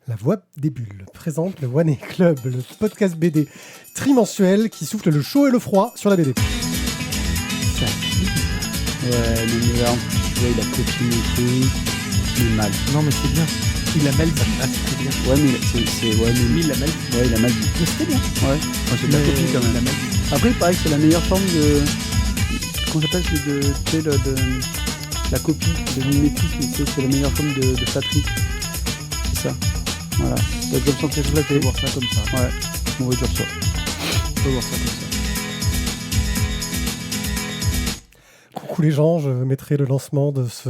La Voix des Bulles présente le One A Club, le podcast BD trimensuel qui souffle le chaud et le froid sur la BD. Ça ouais, mais là, en plus, tu vois, il a copié le truc, il est mal. Non, mais c'est bien. Il a mal dit. Ah, c'était bien. Ouais, mais ouais, mais il a mal dit. Ouais, il a mal dit. Mais c'était bien. Ouais, enfin, c'est de la copie quand même. Il a mal dit. Après, il paraît que c'est la meilleure forme de. Comment ça s'appelle de la copie, de mimétisme, c'est la meilleure forme de flatterie. C'est ça. Voilà. Donc, je me sentais flatté. On peut voir ça comme ça. Ouais, on va dire ça. On peut voir ça comme ça. Coucou les gens, je mettrai le lancement de ce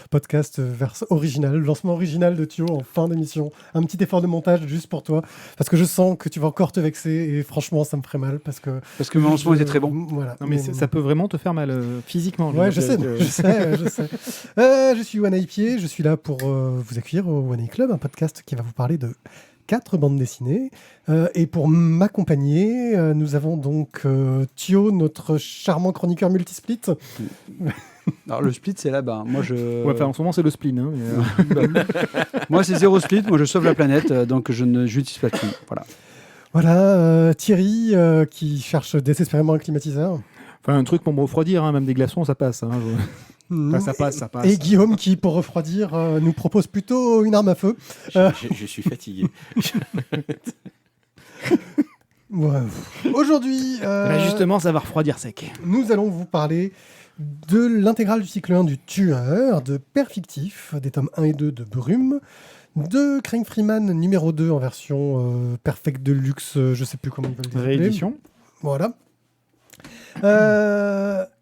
podcast original, le lancement original de Thio en fin d'émission. Un petit effort de montage juste pour toi, parce que je sens que tu vas encore te vexer et franchement ça me ferait mal parce que mon lancement était très bon. Voilà. Non, mais ça peut vraiment te faire mal physiquement. Ouais, je sais. Je suis One A Pied, je suis là pour vous accueillir au One A Club, un podcast qui va vous parler de 4 bandes dessinées. Et pour m'accompagner, nous avons donc Thio, notre charmant chroniqueur multisplit. Alors le split c'est là-bas. Moi Ouais, enfin en ce moment c'est le spleen. Hein, mais, moi c'est zéro split. Moi je sauve la planète, donc je n'utilise pas de split. Voilà. Voilà, Thierry qui cherche désespérément un climatiseur. Enfin un truc pour me refroidir, hein, même des glaçons ça passe. Hein, Enfin, ça passe. Et Guillaume qui, pour refroidir, nous propose plutôt une arme à feu. Je suis fatigué. Ouais. Aujourd'hui, Là, justement, ça va refroidir sec. nous allons vous parler de l'intégrale du cycle 1 du Tueur, de Père Fictif, des tomes 1 et 2 de Brume, de Craig Freeman numéro 2 en version Perfect Deluxe, je sais plus comment ils veulent dire. Réédition. Voilà.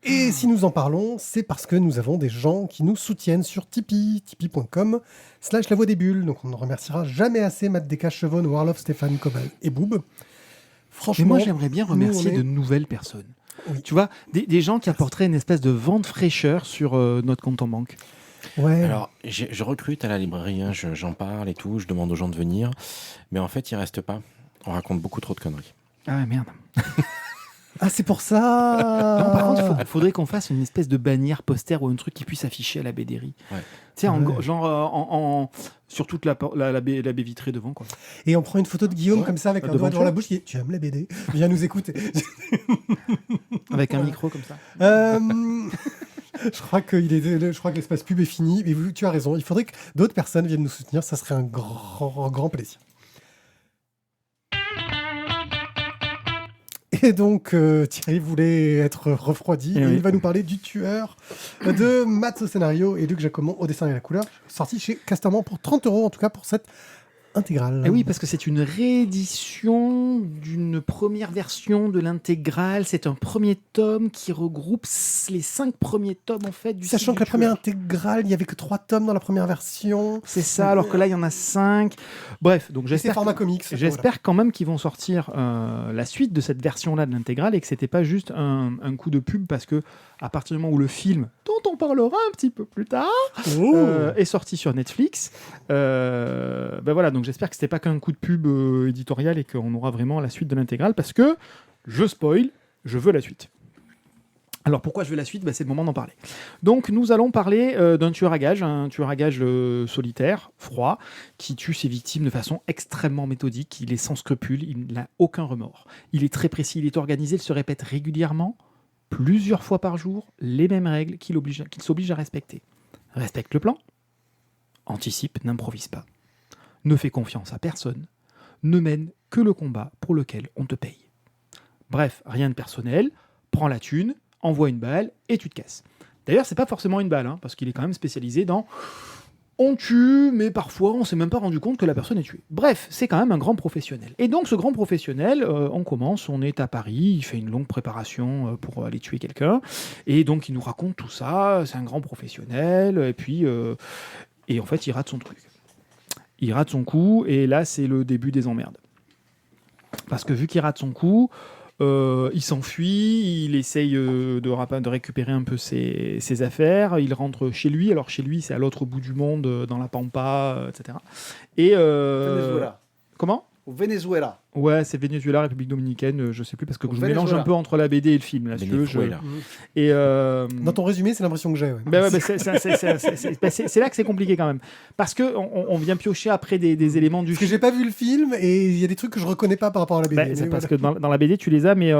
Et si nous en parlons, c'est parce que nous avons des gens qui nous soutiennent sur Tipeee, tipeee.com/La Voix des Bulles. Donc on ne remerciera jamais assez Matt Descas, Chevonne, Warloff, Stéphane, Cobal et Boob. Franchement, Mais moi j'aimerais bien remercier nous, on est- de nouvelles personnes. Oui. Tu vois, des gens qui apporteraient une espèce de vent de fraîcheur sur notre compte en banque. Ouais. Alors, je recrute à la librairie, hein, j'en parle et tout, je demande aux gens de venir, mais en fait, ils restent pas. On raconte beaucoup trop de conneries. Ah ouais, merde. Ah, c'est pour ça. Non, par contre, il faudrait qu'on fasse une espèce de bannière poster ou un truc qui puisse afficher à la BDerie. Ouais. Tu sais, Ouais. genre sur toute la baie vitrée devant, quoi. Et on prend une photo de Guillaume comme ça avec un Devant doigt devant toi. la bouche qui est tu aimes la BD, viens nous écouter. Avec un micro comme ça. Je crois que l'espace pub est fini, mais tu as raison, il faudrait que d'autres personnes viennent nous soutenir, ça serait un grand plaisir. Et donc, Thierry voulait être refroidi, et oui. il va nous parler du Tueur de Matt au scénario et Luc Jacomon au dessin et à la couleur, sorti chez Castorama pour 30 €, en tout cas pour cette intégrale. Et oui, parce que c'est une réédition d'une première version de l'intégrale. C'est un premier tome qui regroupe les 5 premiers tomes en fait du Sachant cycle que la du première Tueur. intégrale, il n'y avait que 3 tomes dans la première version. C'est ça, alors que là il y en a 5. Bref, donc Et c'est j'espère. format comics. J'espère quand même qu'ils vont sortir la suite de cette version-là de l'intégrale et que c'était pas juste un coup de pub parce que à partir du moment où le film, dont on parlera un petit peu plus tard, est sorti sur Netflix, ben voilà, donc j'espère que c'était pas qu'un coup de pub éditorial et qu'on aura vraiment la suite de l'intégrale parce que, je spoil, je veux la suite. Alors pourquoi je veux la suite ? C'est le moment d'en parler. Donc nous allons parler d'un tueur à gages, un tueur à gages solitaire, froid, qui tue ses victimes de façon extrêmement méthodique, il est sans scrupules, il n'a aucun remords. Il est très précis, il est organisé, il se répète régulièrement, plusieurs fois par jour, les mêmes règles qu'il s'oblige à respecter. Respecte le plan, anticipe, n'improvise pas, ne fait confiance à personne, ne mène que le combat pour lequel on te paye. Bref, rien de personnel, prends la thune, envoie une balle et tu te casses. D'ailleurs, c'est pas forcément une balle, hein, parce qu'il est quand même spécialisé dans on tue, mais parfois on s'est même pas rendu compte que la personne est tuée. Bref, c'est quand même un grand professionnel. Et donc ce grand professionnel, on est à Paris, il fait une longue préparation pour aller tuer quelqu'un, et donc il nous raconte tout ça, c'est un grand professionnel, et puis et en fait il rate son truc. Il rate son coup, et là c'est le début des emmerdes. Parce que vu qu'il rate son coup, il s'enfuit, il essaye de récupérer un peu ses affaires, il rentre chez lui, alors chez lui c'est à l'autre bout du monde, dans la Pampa, etc. Et Venezuela. Comment ? Au Venezuela. Ouais, c'est Venezuela, République Dominicaine, je sais plus, parce que Au je mélange Venezuela. un peu entre la BD et le film. Là, si tu veux, Venezuela. Et, Dans ton résumé, c'est l'impression que j'ai. Ouais. c'est là que c'est compliqué quand même. Parce qu'on vient piocher après des éléments du Parce que j'ai pas vu le film et il y a des trucs que je reconnais pas par rapport à la BD. Ben, c'est mais parce voilà. que dans la BD, tu les as, mais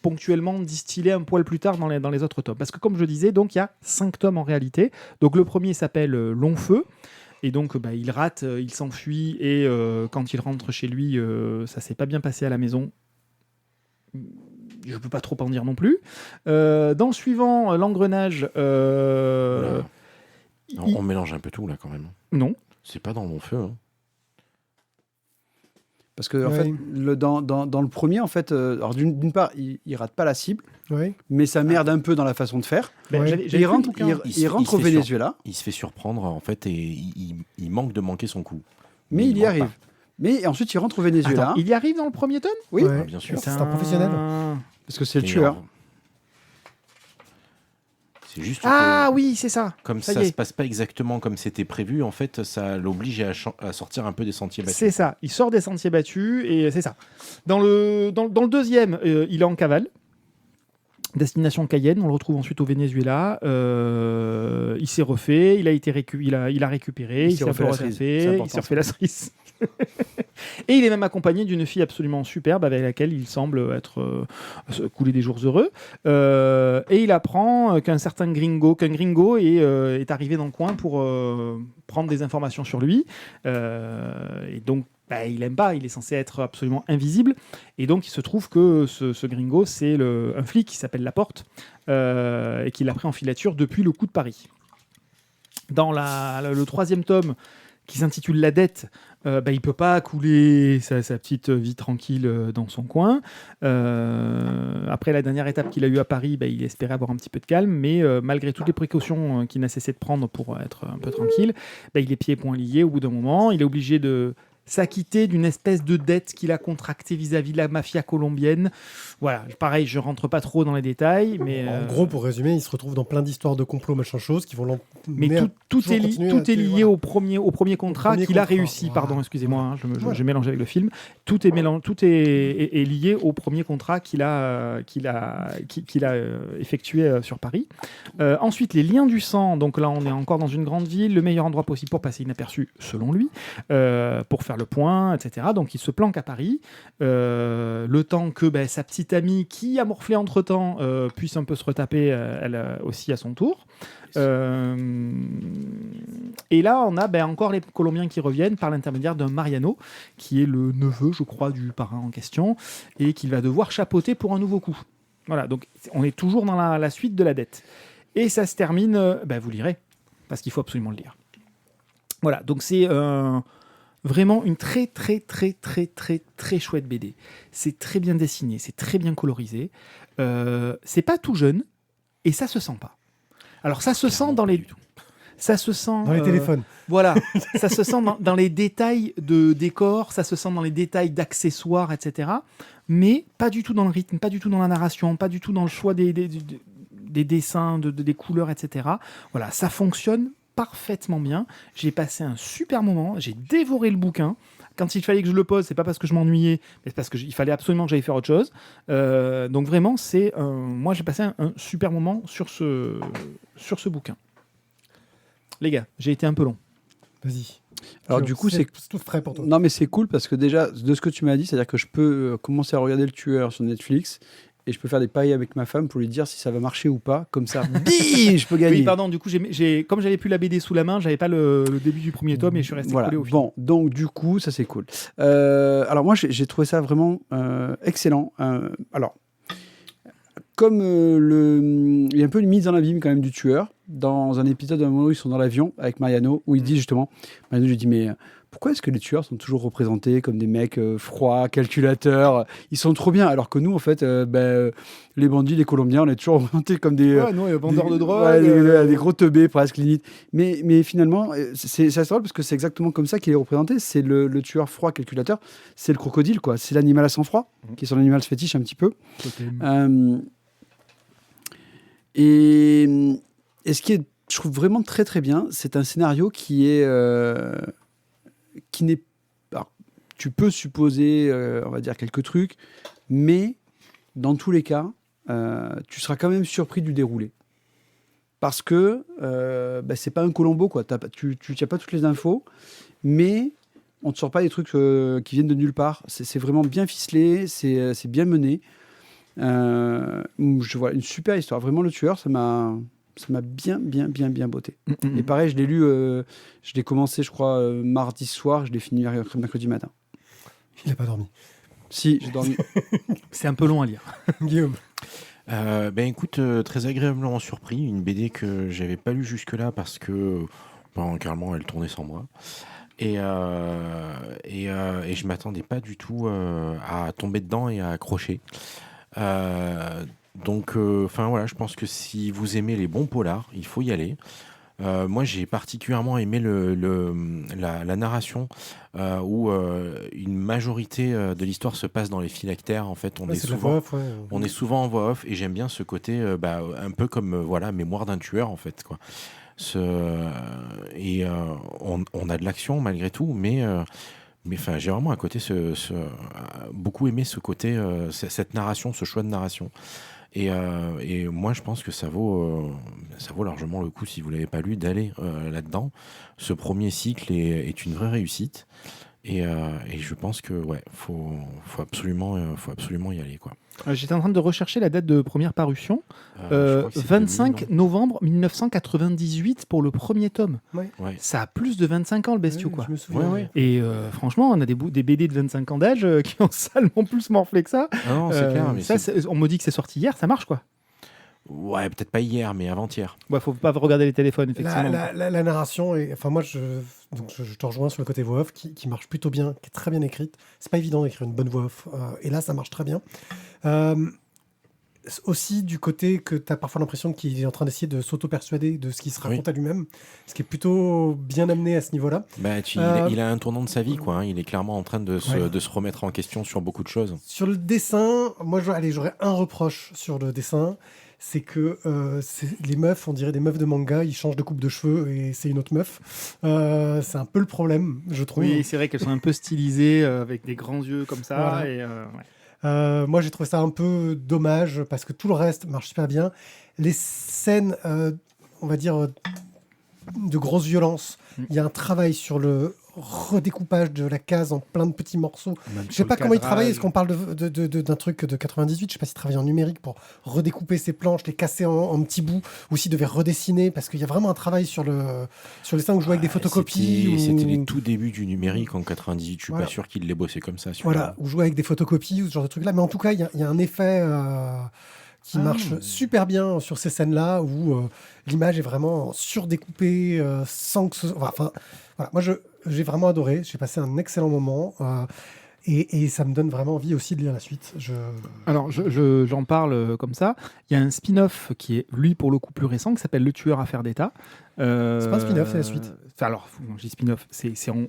ponctuellement distillés un poil plus tard dans les autres tomes. Parce que comme je disais, donc il y a 5 tomes en réalité. Donc le premier s'appelle Long Feu. Et donc il rate, il s'enfuit et quand il rentre chez lui, ça s'est pas bien passé à la maison. Je peux pas trop en dire non plus. Dans le suivant, L'Engrenage. Voilà. il- On mélange un peu tout là quand même. Non. C'est pas dans mon feu. Hein. Parce que en Ouais. fait, dans le premier, en fait, alors d'une part, il rate pas la cible, Ouais. mais ça merde un peu dans la façon de faire. Ben, Ouais. j'avais Et plus il rentre, le bouquin. il rentre au se fait Venezuela, Il se fait surprendre en fait et il manque de manquer son coup. mais il y manque arrive. pas. Mais ensuite, il rentre au Venezuela. Attends, il y arrive dans le premier tome. Oui, Ouais. Ah, bien sûr. C'est un professionnel. parce que c'est le Mais tueur. C'est juste Ah que oui, c'est ça. comme ça ça y est. se passe pas exactement comme c'était prévu, en fait, ça l'oblige à sortir un peu des sentiers battus. C'est ça. Il sort des sentiers battus et c'est ça. Dans le deuxième, il est en cavale. Destination Cayenne, on le retrouve ensuite au Venezuela. Il s'est refait, il a récupéré, Il il s'est s'est un refait peu la cerise, c'est refait, il important, s'est refait la cerise. Et il est même accompagné d'une fille absolument superbe avec laquelle il semble être couler des jours heureux. Et il apprend qu'un gringo est arrivé dans le coin pour prendre des informations sur lui. Et donc il aime pas, il est censé être absolument invisible. Et donc, il se trouve que ce gringo, c'est un flic qui s'appelle Laporte et qui l'a pris en filature depuis le coup de Paris. Dans le troisième tome, qui s'intitule La dette, il peut pas couler sa petite vie tranquille dans son coin. Après la dernière étape qu'il a eue à Paris, il espérait avoir un petit peu de calme, mais malgré toutes les précautions qu'il n'a cessé de prendre pour être un peu tranquille, il est pieds et poings liés au bout d'un moment. Il est obligé de s'acquitter d'une espèce de dette qu'il a contractée vis-à-vis de la mafia colombienne. Voilà, pareil, je rentre pas trop dans les détails, mais En gros, pour résumer, il se retrouve dans plein d'histoires de complots, machin chose, qui vont mais l'emmener à tout toujours est continuer à lié tuer, voilà. au premier contrat premier qu'il a contrat, réussi. voilà. Pardon, excusez-moi, hein, Voilà. je mélange avec le film. Tout est lié au premier contrat qu'il a effectué sur Paris. Ensuite, les liens du sang. Donc là, on est encore dans une grande ville, le meilleur endroit possible pour passer inaperçu, selon lui, pour faire le point, etc. Donc il se planque à Paris, le temps que sa petite amie, qui a morflé entre-temps, puisse un peu se retaper, elle aussi à son tour. Et là, on a encore les Colombiens qui reviennent par l'intermédiaire d'un Mariano, qui est le neveu, je crois, du parrain en question, et qu'il va devoir chapeauter pour un nouveau coup. Voilà, donc on est toujours dans la suite de la dette. Et ça se termine, vous lirez, parce qu'il faut absolument le lire. Voilà, donc c'est vraiment une très très très très très très chouette BD. C'est très bien dessiné, c'est très bien colorisé. C'est pas tout jeune, et ça se sent pas. Alors ça se sent dans les... Ça se sent... Dans les téléphones. Voilà, ça se sent dans les détails de décor, ça se sent dans les détails d'accessoires, etc. Mais pas du tout dans le rythme, pas du tout dans la narration, pas du tout dans le choix des dessins, des couleurs, etc. Voilà, ça fonctionne parfaitement bien. J'ai passé un super moment, j'ai dévoré le bouquin. Quand il fallait que je le pose, c'est pas parce que je m'ennuyais, mais c'est parce qu'il fallait absolument que j'aille faire autre chose. Donc vraiment, moi j'ai passé un super moment sur ce bouquin. Les gars, j'ai été un peu long. Vas-y. Alors du coup, c'est tout frais pour toi. non mais c'est cool parce que déjà de ce que tu m'as dit, c'est-à-dire que je peux commencer à regarder le tueur sur Netflix et je peux faire des paris avec ma femme pour lui dire si ça va marcher ou pas. Comme ça, bim, je peux gagner. Oui, pardon, du coup, comme j'avais plus la BD sous la main, j'avais pas le début du premier tome et je suis resté Voilà. collé au fil. Bon, donc du coup, ça c'est cool. Alors moi, j'ai trouvé ça vraiment excellent. Alors, comme il y a un peu une mise en abîme quand même du tueur, dans un épisode à un moment où ils sont dans l'avion avec Mariano, où il dit justement, Mariano lui dit mais pourquoi est-ce que les tueurs sont toujours représentés comme des mecs froids, calculateurs, ils sont trop bien, alors que nous en fait, les bandits, les Colombiens, on est toujours représentés comme des vendeurs de drogue. ouais, des gros teubés presque limite. Mais finalement, ça se drôle parce que c'est exactement comme ça qu'il est représenté. C'est le tueur froid calculateur, c'est le crocodile quoi, c'est l'animal à sang-froid, qui est son animal fétiche un petit peu. Et ce qui est, je trouve vraiment très très bien, c'est un scénario qui n'est... Alors, tu peux supposer, on va dire, quelques trucs, mais dans tous les cas, tu seras quand même surpris du déroulé. Parce que c'est pas un Columbo, quoi. Tu n'as pas toutes les infos, mais on ne te sort pas des trucs qui viennent de nulle part. C'est vraiment bien ficelé, c'est bien mené. Je vois une super histoire. Vraiment, Le Tueur, ça m'a bien botté. Et pareil, je l'ai lu, je l'ai commencé, je crois, mardi soir, je l'ai fini mercredi matin. Il n'a pas dormi. Si, j'ai dormi. C'est un peu long à lire. Guillaume. Écoute, très agréablement surpris. Une BD que j'avais pas lue jusque-là parce que, carrément, elle tournait sans moi. Et je m'attendais pas du tout à tomber dedans et à accrocher. Donc, je pense que si vous aimez les bons polars, il faut y aller. Moi, j'ai particulièrement aimé la narration où une majorité de l'histoire se passe dans les phylactères. En fait, on est souvent en voix off, et j'aime bien ce côté un peu comme Mémoire d'un tueur, en fait, quoi. On a de l'action malgré tout, mais j'ai vraiment beaucoup aimé ce côté, cette narration, ce choix de narration. Et moi, je pense que ça vaut largement le coup, si vous ne l'avez pas lu, d'aller là-dedans. Ce premier cycle est une vraie réussite. Et je pense que faut absolument y aller, quoi. J'étais en train de rechercher la date de première parution. 25 novembre 1998 pour le premier tome. Ouais. Ça a plus de 25 ans, le bestiau, quoi. Je me souviens. Ouais. Et franchement, on a des BD de 25 ans d'âge qui ont salement plus morflé que ça. Ah non, c'est clair. Mais on me dit que c'est sorti hier, ça marche, quoi. Ouais, peut-être pas hier, mais avant-hier. Faut pas regarder les téléphones, effectivement. La narration, moi je te rejoins sur le côté voix off qui marche plutôt bien, qui est très bien écrite. C'est pas évident d'écrire une bonne voix off, et là ça marche très bien. Aussi du côté que tu as parfois l'impression qu'il est en train d'essayer de s'auto-persuader de ce qu'il se raconte à lui-même, ce qui est plutôt bien amené à ce niveau-là. Il a un tournant de sa vie, quoi. Il est clairement en train de se remettre en question sur beaucoup de choses. Sur le dessin, moi j'aurais un reproche sur le dessin. C'est que les meufs, on dirait des meufs de manga, ils changent de coupe de cheveux et c'est une autre meuf. C'est un peu le problème, je trouve. Oui, c'est vrai qu'elles sont un peu stylisées, avec des grands yeux comme ça. Voilà. Et, moi, j'ai trouvé ça un peu dommage parce que tout le reste marche super bien. Les scènes, on va dire, de grosse violence, il y a un travail sur le redécoupage de la case en plein de petits morceaux. Je sais pas comment ils travaillent. Est-ce qu'on parle d'un truc de 98? Je sais pas s'ils travaillaient en numérique pour redécouper ces planches, les casser en petits bouts, ou s'ils devaient redessiner, parce qu'il y a vraiment un travail sur les dessins où jouer avec des photocopies. C'était les tout débuts du numérique en 98. Je suis pas sûr qu'ils l'aient bossé comme ça. Voilà, ou jouer avec des photocopies ou ce genre de trucs-là. Mais en tout cas, il y a un effet qui marche super bien sur ces scènes-là où l'image est vraiment surdécoupée sans que ce... Voilà, moi j'ai vraiment adoré, j'ai passé un excellent moment et ça me donne vraiment envie aussi de lire la suite. Alors j'en parle comme ça. Il y a un spin-off qui est lui pour le coup plus récent qui s'appelle Le Tueur Affaire d'État. C'est pas un spin-off, c'est la suite. Alors, je dis spin-off,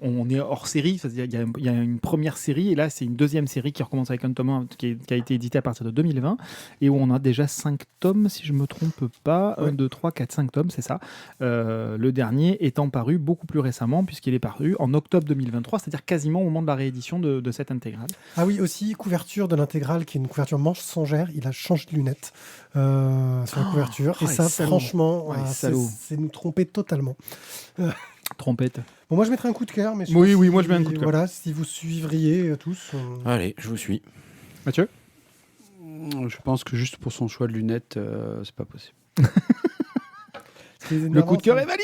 on est hors série, c'est-à-dire il y a une première série et là c'est une deuxième série qui recommence avec un tome 1 qui a été édité à partir de 2020 et où on a déjà 5 tomes si je me trompe pas, 1, 2, 3, 4, 5 tomes, c'est ça. Le dernier étant paru beaucoup plus récemment puisqu'il est paru en octobre 2023, c'est-à-dire quasiment au moment de la réédition de cette intégrale. Ah oui, aussi couverture de l'intégrale qui est une couverture manche-sangère, il a changé de lunettes sur la couverture et ça franchement c'est nous tromper totalement. Trompette. Bon, moi je mettrais un coup de cœur, mais moi je mets un coup de cœur. Voilà, si vous suivriez tous. Allez, je vous suis. Mathieu? Je pense que juste pour son choix de lunettes, c'est pas possible. Le coup de cœur est validé.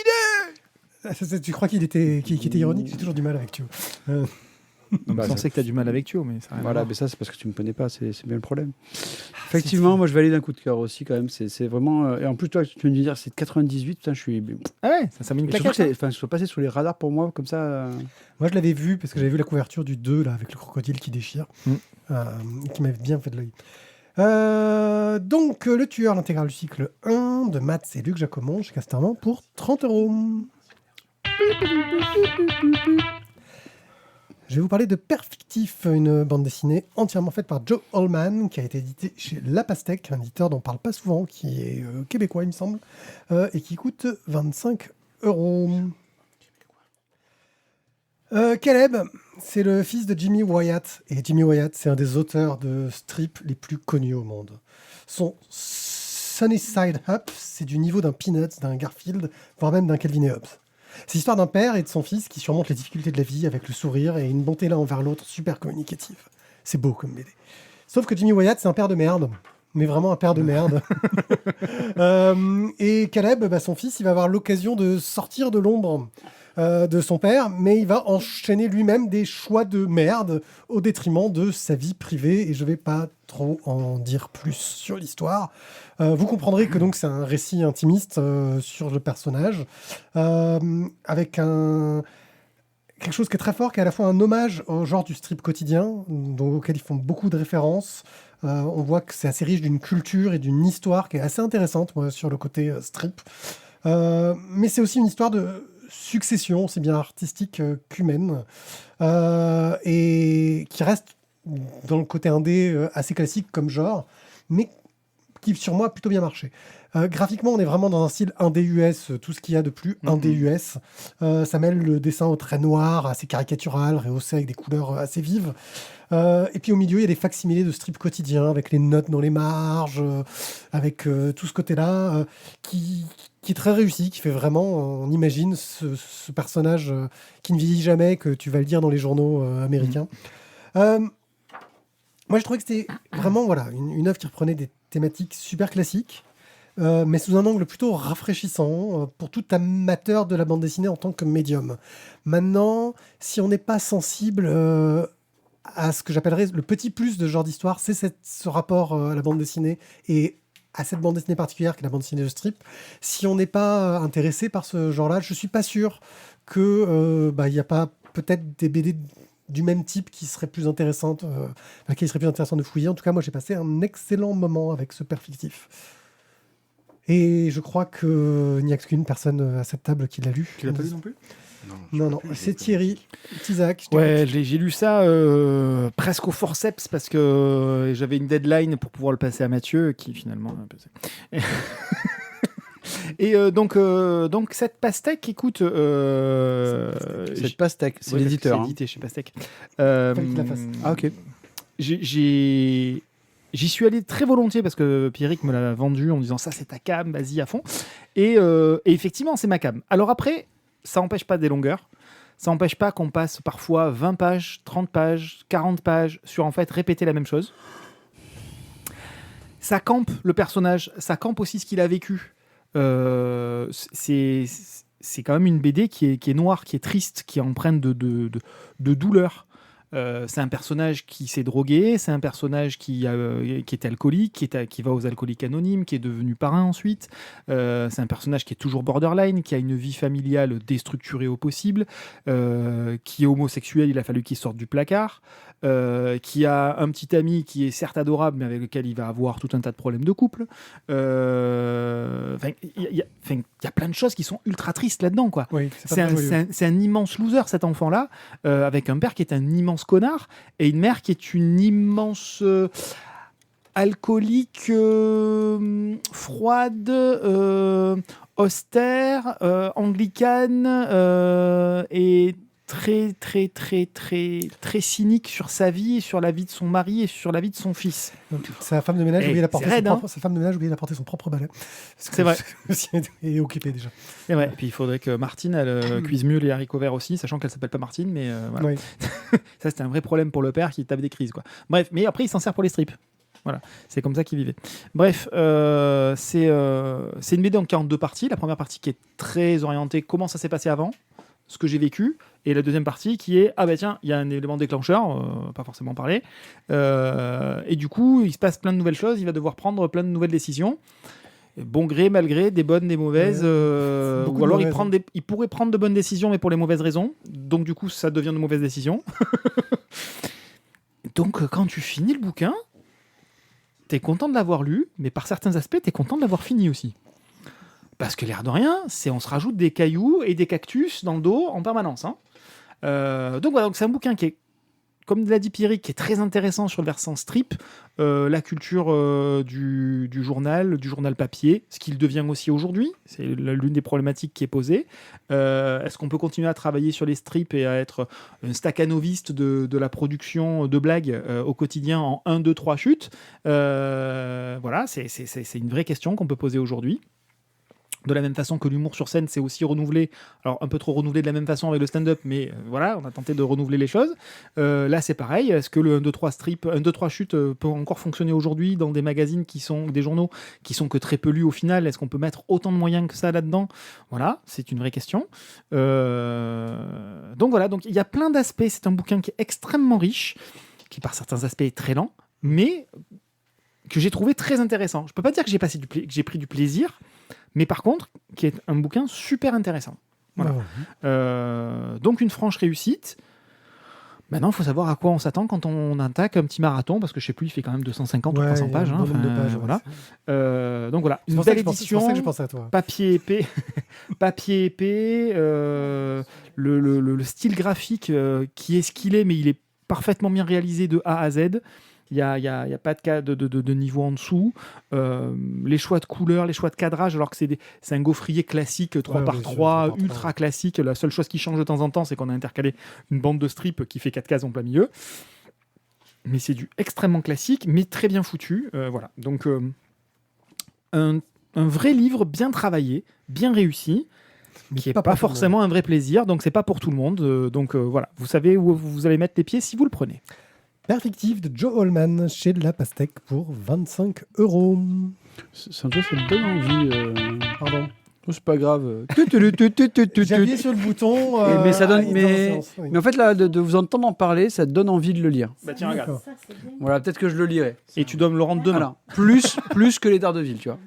Tu crois qu'il était ironique? J'ai toujours du mal avec Thio. On sait que tu as du mal avec Thio, mais ça voilà, mais ça c'est parce que tu me connais pas, c'est bien le problème. Effectivement, moi je valide un coup de cœur aussi quand même. C'est vraiment. Et en plus, toi, tu peux me dire c'est de 98, putain, je suis. Ah ouais, ça met une claquette. Je suis passé sur les radars pour moi comme ça. Moi je l'avais vu parce que j'avais vu la couverture du 2 là avec le crocodile qui déchire, qui m'avait bien fait de l'œil. Donc Le Tueur, l'intégrale du cycle 1 de Mats et Luc Jacomon chez Casterman pour 30 €. Je vais vous parler de Perfectif, une bande dessinée entièrement faite par Joe Allman, qui a été éditée chez La Pastèque, un éditeur dont on ne parle pas souvent, qui est québécois, il me semble, et qui coûte 25 €. Caleb, c'est le fils de Jimmy Wyatt. Et Jimmy Wyatt, c'est un des auteurs de strip les plus connus au monde. Son Sunnyside Up, c'est du niveau d'un Peanuts, d'un Garfield, voire même d'un Calvin et Hobbes. C'est l'histoire d'un père et de son fils qui surmontent les difficultés de la vie avec le sourire et une bonté l'un envers l'autre super communicative. C'est beau comme BD. Sauf que Jimmy Wyatt, c'est un père de merde. Mais vraiment un père de merde. Et Caleb, son fils, il va avoir l'occasion de sortir de l'ombre de son père, mais il va enchaîner lui-même des choix de merde au détriment de sa vie privée. Et je ne vais pas trop en dire plus sur l'histoire. Vous comprendrez que donc c'est un récit intimiste sur le personnage, avec quelque chose qui est très fort, qui est à la fois un hommage au genre du strip quotidien, auquel ils font beaucoup de références. On voit que c'est assez riche d'une culture et d'une histoire qui est assez intéressante, moi, sur le côté strip. Mais c'est aussi une histoire de succession, aussi bien artistique qu'humaine, et qui reste dans le côté indé assez classique comme genre, mais qui, sur moi, a plutôt bien marché. Graphiquement, on est vraiment dans un style indé US, tout ce qu'il y a de plus indé US. Ça mêle le dessin au trait noir, assez caricatural, rehaussé avec des couleurs assez vives. Et puis au milieu, il y a des facsimilés de strip quotidien, avec les notes dans les marges, avec tout ce côté-là, qui est très réussi, qui fait vraiment, on imagine ce personnage qui ne vieillit jamais, que tu vas le lire dans les journaux américains. Moi, je trouvais que c'était vraiment une œuvre qui reprenait des thématiques super classiques, mais sous un angle plutôt rafraîchissant pour tout amateur de la bande dessinée en tant que médium. Maintenant, si on n'est pas sensible à ce que j'appellerais le petit plus de ce genre d'histoire, c'est ce rapport à la bande dessinée et à cette bande dessinée particulière qui est la bande dessinée de strip. Si on n'est pas intéressé par ce genre-là, je ne suis pas sûr qu'il n'y a pas peut-être des BD du même type qui serait plus intéressante, qui serait plus intéressant de fouiller. En tout cas, moi, j'ai passé un excellent moment avec ce père fictif. Et je crois qu'il n'y a qu'une personne à cette table qui l'a lu. Tu l'as pas lu non plus ? Non, c'est Thierry Tisac. Ouais, j'ai lu ça presque au forceps parce que j'avais une deadline pour pouvoir le passer à Mathieu qui finalement a passé. Et donc cette pastèque, écoute, cette pastèque, c'est l'éditeur. C'est édité chez Pastèque. Fallait qu'il la fasse. Ah ok. J'y suis allé très volontiers parce que Pierrick me l'a vendu en me disant ça c'est ta cam, vas-y à fond. Et effectivement c'est ma cam. Alors après, ça n'empêche pas des longueurs. Ça n'empêche pas qu'on passe parfois 20 pages, 30 pages, 40 pages sur en fait répéter la même chose. Ça campe le personnage, ça campe aussi ce qu'il a vécu. C'est quand même une BD qui est noire, qui est triste, qui est empreinte de douleur. C'est un personnage qui s'est drogué, c'est un personnage qui est alcoolique, qui va aux alcooliques anonymes, qui est devenu parrain ensuite. C'est un personnage qui est toujours borderline, qui a une vie familiale déstructurée au possible, qui est homosexuel, il a fallu qu'il sorte du placard, qui a un petit ami qui est certes adorable, mais avec lequel il va avoir tout un tas de problèmes de couple. Il y a plein de choses qui sont ultra tristes là-dedans, quoi. Oui, c'est un immense loser, cet enfant-là, avec un père qui est un immense connard et une mère qui est une immense alcoolique, froide, austère, anglicane et très très très très très cynique sur sa vie et sur la vie de son mari et sur la vie de son fils. Sa femme de ménage oubliait d'apporter son propre balai. C'est vrai. Elle est occupée déjà. Et ouais. Et puis il faudrait que Martine elle cuise mieux les haricots verts aussi, sachant qu'elle s'appelle pas Martine, mais voilà. Oui. Ça c'était un vrai problème pour le père qui tape des crises, quoi. Bref, mais après il s'en sert pour les strips. Voilà, c'est comme ça qu'il vivait. Bref, c'est une BD en 42 parties. La première partie qui est très orientée comment ça s'est passé avant, ce que j'ai vécu, et la deuxième partie qui est il y a un élément déclencheur, pas forcément parler, et du coup il se passe plein de nouvelles choses, il va devoir prendre plein de nouvelles décisions, bon gré, mal gré, des bonnes, des mauvaises, ou alors il pourrait prendre de bonnes décisions mais pour les mauvaises raisons, donc du coup ça devient de mauvaises décisions. Donc quand tu finis le bouquin, t'es content de l'avoir lu, mais par certains aspects t'es content de l'avoir fini aussi. Parce que l'air de rien, on se rajoute des cailloux et des cactus dans le dos en permanence. Hein. Donc voilà, c'est un bouquin comme l'a dit Pierrick, qui est très intéressant sur le versant strip, la culture du journal papier, ce qu'il devient aussi aujourd'hui, c'est l'une des problématiques qui est posée. Est-ce qu'on peut continuer à travailler sur les strips et à être un staccanoviste de la production de blagues au quotidien en 1, 2, 3 chutes? Voilà, c'est une vraie question qu'on peut poser aujourd'hui. De la même façon que l'humour sur scène s'est aussi renouvelé, alors un peu trop renouvelé de la même façon avec le stand-up, mais voilà, on a tenté de renouveler les choses. Là, c'est pareil. Est-ce que le 1, 2, 3 strip, 1, 2, 3 chutes peut encore fonctionner aujourd'hui dans des magazines des journaux qui sont que très peu lus au final? Est-ce qu'on peut mettre autant de moyens que ça là-dedans? Voilà, c'est une vraie question. Donc voilà, donc il y a plein d'aspects. C'est un bouquin qui est extrêmement riche, qui par certains aspects est très lent, mais que j'ai trouvé très intéressant. Je peux pas dire que j'ai pris du plaisir, mais par contre, qui est un bouquin super intéressant. Voilà. Donc une franche réussite. Maintenant, il faut savoir à quoi on s'attend quand on attaque un petit marathon, parce que je sais plus, il fait quand même 250 ou 300 pages. Bon nombre de pages, voilà. Donc voilà, C'est une pour ça belle que édition, c'est pour ça que je pensais à toi. papier épais, le style graphique qui est ce qu'il est, mais il est parfaitement bien réalisé de A à Z. Il n'y a pas de cas de niveau en dessous. Les choix de couleurs, les choix de cadrage, alors que c'est un gaufrier classique 3x3, ultra classique. La seule chose qui change de temps en temps, c'est qu'on a intercalé une bande de strip qui fait 4 cases en plein milieu. Mais c'est du extrêmement classique, mais très bien foutu. Voilà. Donc, un vrai livre bien travaillé, bien réussi, mais qui n'est pas forcément un vrai plaisir. Donc, c'est pas pour tout le monde. Donc, voilà. Vous savez où vous allez mettre les pieds si vous le prenez. Perspective de Joe Holman chez La Pastèque pour 25 €. Sancho, ça me donne envie. Pardon. Oh, c'est pas grave. J'ai appuyé sur le bouton. Mais ça donne. dans la Mais séance, oui. en fait, là, de vous entendre en parler, ça te donne envie de le lire. Bah tiens, regarde. D'accord. Ça, c'est bien. Voilà, peut-être que je le lirai. Et tu dois me le rendre demain. Voilà. Plus que les Daredevil, tu vois.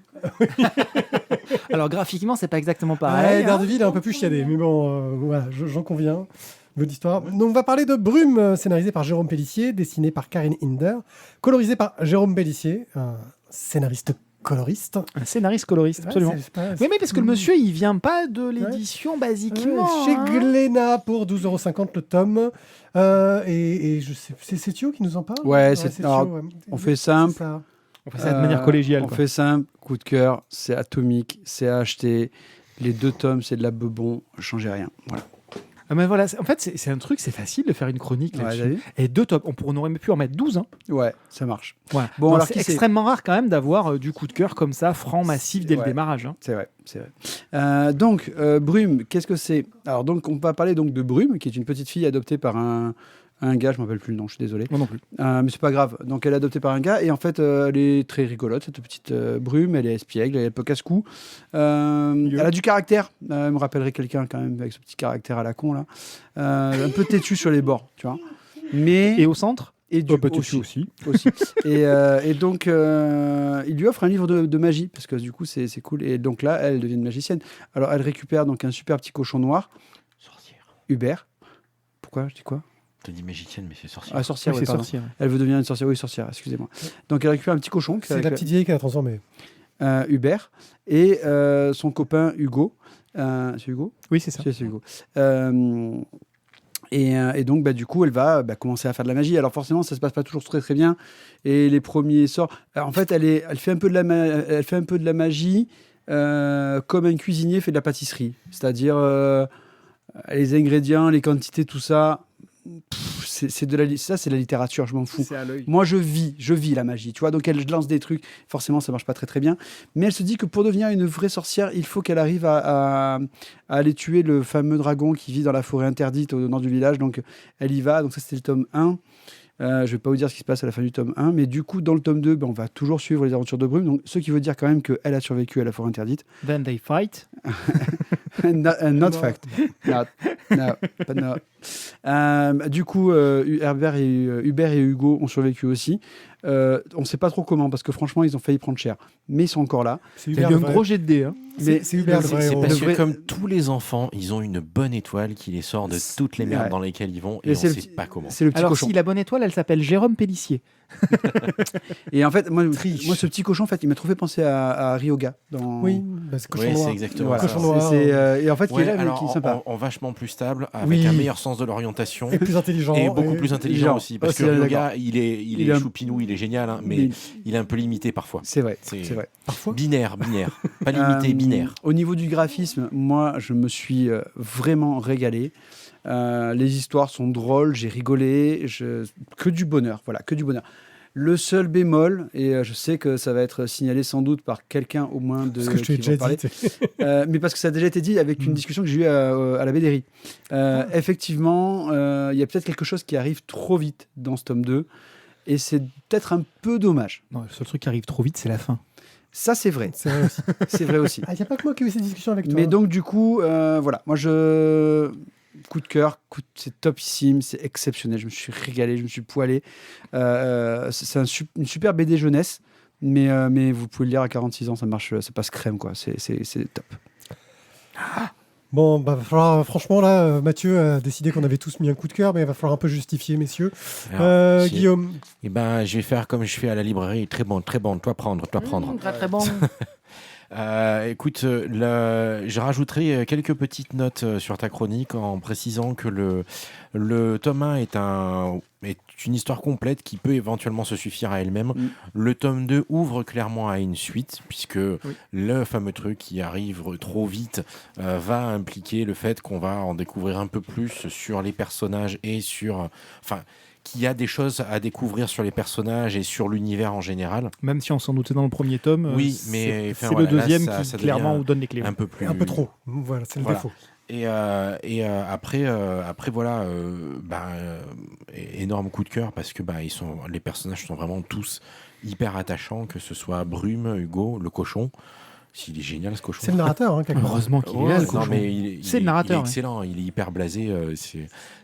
Alors, graphiquement, c'est pas exactement Ouais, pareil. Daredevil est un peu plus chiadé, mais bon, voilà, j'en conviens. Votre histoire. Donc, on va parler de Brume, scénarisé par Jérôme Pellissier, dessiné par Karine Hinder, colorisé par Jérôme Pellissier, un scénariste coloriste. Un scénariste coloriste, absolument. Oui, mais parce que le monsieur, il vient pas de l'édition basiquement. Chez Glénat pour 12,50 € le tome. Et je sais, c'est Thio qui nous en parle? Ouais, c'est Thio, alors, ouais. on fait simple. C'est ça. On fait ça de manière collégiale. On quoi. fait simple, coup de cœur, c'est atomique, c'est à acheter. Les 2 tomes, c'est de la bebon, changez rien. Voilà. Ah, mais voilà, en fait, c'est un truc, c'est facile de faire une chronique Ouais, là-dessus. t'as vu Et 2 tomes, on aurait pu en mettre 12. Hein. Ouais, ça marche. Voilà. Bon, Donc, alors c'est qui c'est extrêmement rare quand même d'avoir du coup de cœur comme ça, franc, massif dès le Ouais. démarrage. Hein. C'est vrai, c'est vrai. Donc, Brume, qu'est-ce que c'est? Alors, donc, on va parler donc de Brume, qui est une petite fille adoptée par un gars, je ne me rappelle plus le nom, je suis désolé. Moi non plus. Mais c'est pas grave. Donc, elle est adoptée par un gars, et en fait, elle est très rigolote, cette petite Brume, elle est espiègle, elle est un peu casse-cou. Elle a du caractère. Elle me rappellerait quelqu'un quand même, avec ce petit caractère à la con, là. Un peu têtu sur les bords, tu vois. Mais... Et au centre Et du aussi. aussi. Et donc, il lui offre un livre de magie, parce que du coup, c'est cool. Et donc là, elle devient une magicienne. Alors, elle récupère donc un super petit cochon noir, Sorcière. Hubert. Pourquoi? Je dis quoi? T'as dit magicienne, mais c'est sorcière. Ah, sorcière, Oui, ouais, c'est pardon. sorcière. Elle veut devenir une sorcière. Oui, sorcière, excusez-moi. Donc, elle récupère un petit cochon. C'est la petite vieille qui l'a transformé. Hubert. Et son copain Hugo. C'est Hugo? Oui, c'est ça. C'est Hugo. Et donc, du coup, elle va commencer à faire de la magie. Alors, forcément, ça se passe pas toujours très, très bien. Et les premiers sorts... Alors, en fait, elle fait un peu de la magie comme un cuisinier fait de la pâtisserie. C'est-à-dire, les ingrédients, les quantités, tout ça... c'est de la littérature, je m'en fous. C'est à l'œil. Moi, je vis la magie, tu vois. Donc, elle lance des trucs. Forcément, ça marche pas très, très bien. Mais elle se dit que pour devenir une vraie sorcière, il faut qu'elle arrive à aller tuer le fameux dragon qui vit dans la forêt interdite au nord du village. Donc, elle y va. Donc, ça, c'était le tome 1. Je vais pas vous dire ce qui se passe à la fin du tome 1. Mais du coup, dans le tome 2, on va toujours suivre les aventures de Brume. Donc, ce qui veut dire quand même qu'elle a survécu à la forêt interdite. Then they fight. Not fact. No. Du coup, Hubert et Hugo ont survécu aussi. On sait pas trop comment, parce que franchement, ils ont failli prendre cher. Mais ils sont encore là. C'est Il y a eu un gros jet de dés. Hein. C'est Hubert le vrai C'est héros. parce Le que vrai- comme tous les enfants, ils ont une bonne étoile qui les sort de toutes les merdes Ouais. dans lesquelles ils vont Et et on c'est le sait petit- pas comment. C'est le petit Alors cochon. si la bonne étoile, elle s'appelle Jérôme Pellissier. Et en fait, moi, Triche. ce petit cochon, en fait, il m'a trop fait penser à Ryoga. Oui, c'est Cochon Oui, Noir. c'est exactement Voilà. Cochon ça. Noir. Et en fait, qui est Ouais, là, mais alors, qui est sympa. en vachement plus stable, avec Oui. un meilleur sens de l'orientation. Et plus intelligent. Et beaucoup et- plus intelligent genre, aussi. Parce c'est que le d'accord. gars, il Il est a- choupinou, il est génial, hein, mais Mais il est un peu limité parfois. c'est vrai, C'est- c'est vrai. Parfois. Binaire. Pas limité, binaire. Au niveau du graphisme, moi, je me suis vraiment régalé. Les histoires sont drôles, j'ai rigolé, que du bonheur, voilà, que du bonheur. Le seul bémol, et je sais que ça va être signalé sans doute par quelqu'un au moins de Parce que je te l'ai qui va déjà parler, dit. mais parce que ça a déjà été dit avec une discussion que j'ai eue à la BDRI. Effectivement, il y a peut-être quelque chose qui arrive trop vite dans ce tome 2, et c'est peut-être un peu dommage. Non, le seul truc qui arrive trop vite, c'est la fin. Ça, c'est vrai. C'est vrai aussi. C'est vrai aussi. Ah, il n'y a pas que moi qui ai eu cette discussion avec toi. Mais donc, du coup, voilà. Moi, coup de cœur, c'est topissime, c'est exceptionnel. Je me suis régalé, je me suis poilé. C'est une super BD jeunesse, mais vous pouvez le lire à 46 ans, ça marche, ça passe crème, quoi. C'est top. Bon, bah, va falloir, franchement, là, Mathieu a décidé qu'on avait tous mis un coup de cœur, mais il va falloir un peu justifier, messieurs. Alors, Guillaume, Eh ben, je vais faire comme je fais à la librairie. Très bon, toi prendre. Très très bon. Écoute, je rajouterai quelques petites notes sur ta chronique en précisant que le tome 1 est une histoire complète qui peut éventuellement se suffire à elle-même. Mm. Le tome 2 ouvre clairement à une suite, puisque le fameux truc qui arrive trop vite va impliquer le fait qu'on va en découvrir un peu plus sur les personnages et sur... Enfin, qu'il y a des choses à découvrir sur les personnages et sur l'univers en général. Même si on s'en doutait dans le premier tome, Oui, mais enfin, c'est voilà, le là, deuxième ça qui devient clairement vous donne les clés. un peu plus... un peu trop. Voilà, c'est le Voilà. défaut. Et après voilà, énorme coup de cœur parce que les personnages sont vraiment tous hyper attachants, que ce soit Brume, Hugo, le cochon. Il est génial ce cochon. C'est le narrateur, hein, quelque part. Heureusement qu'il est Ouais, là, le non, cochon. mais C'est le il narrateur, est ouais. excellent, il est hyper blasé,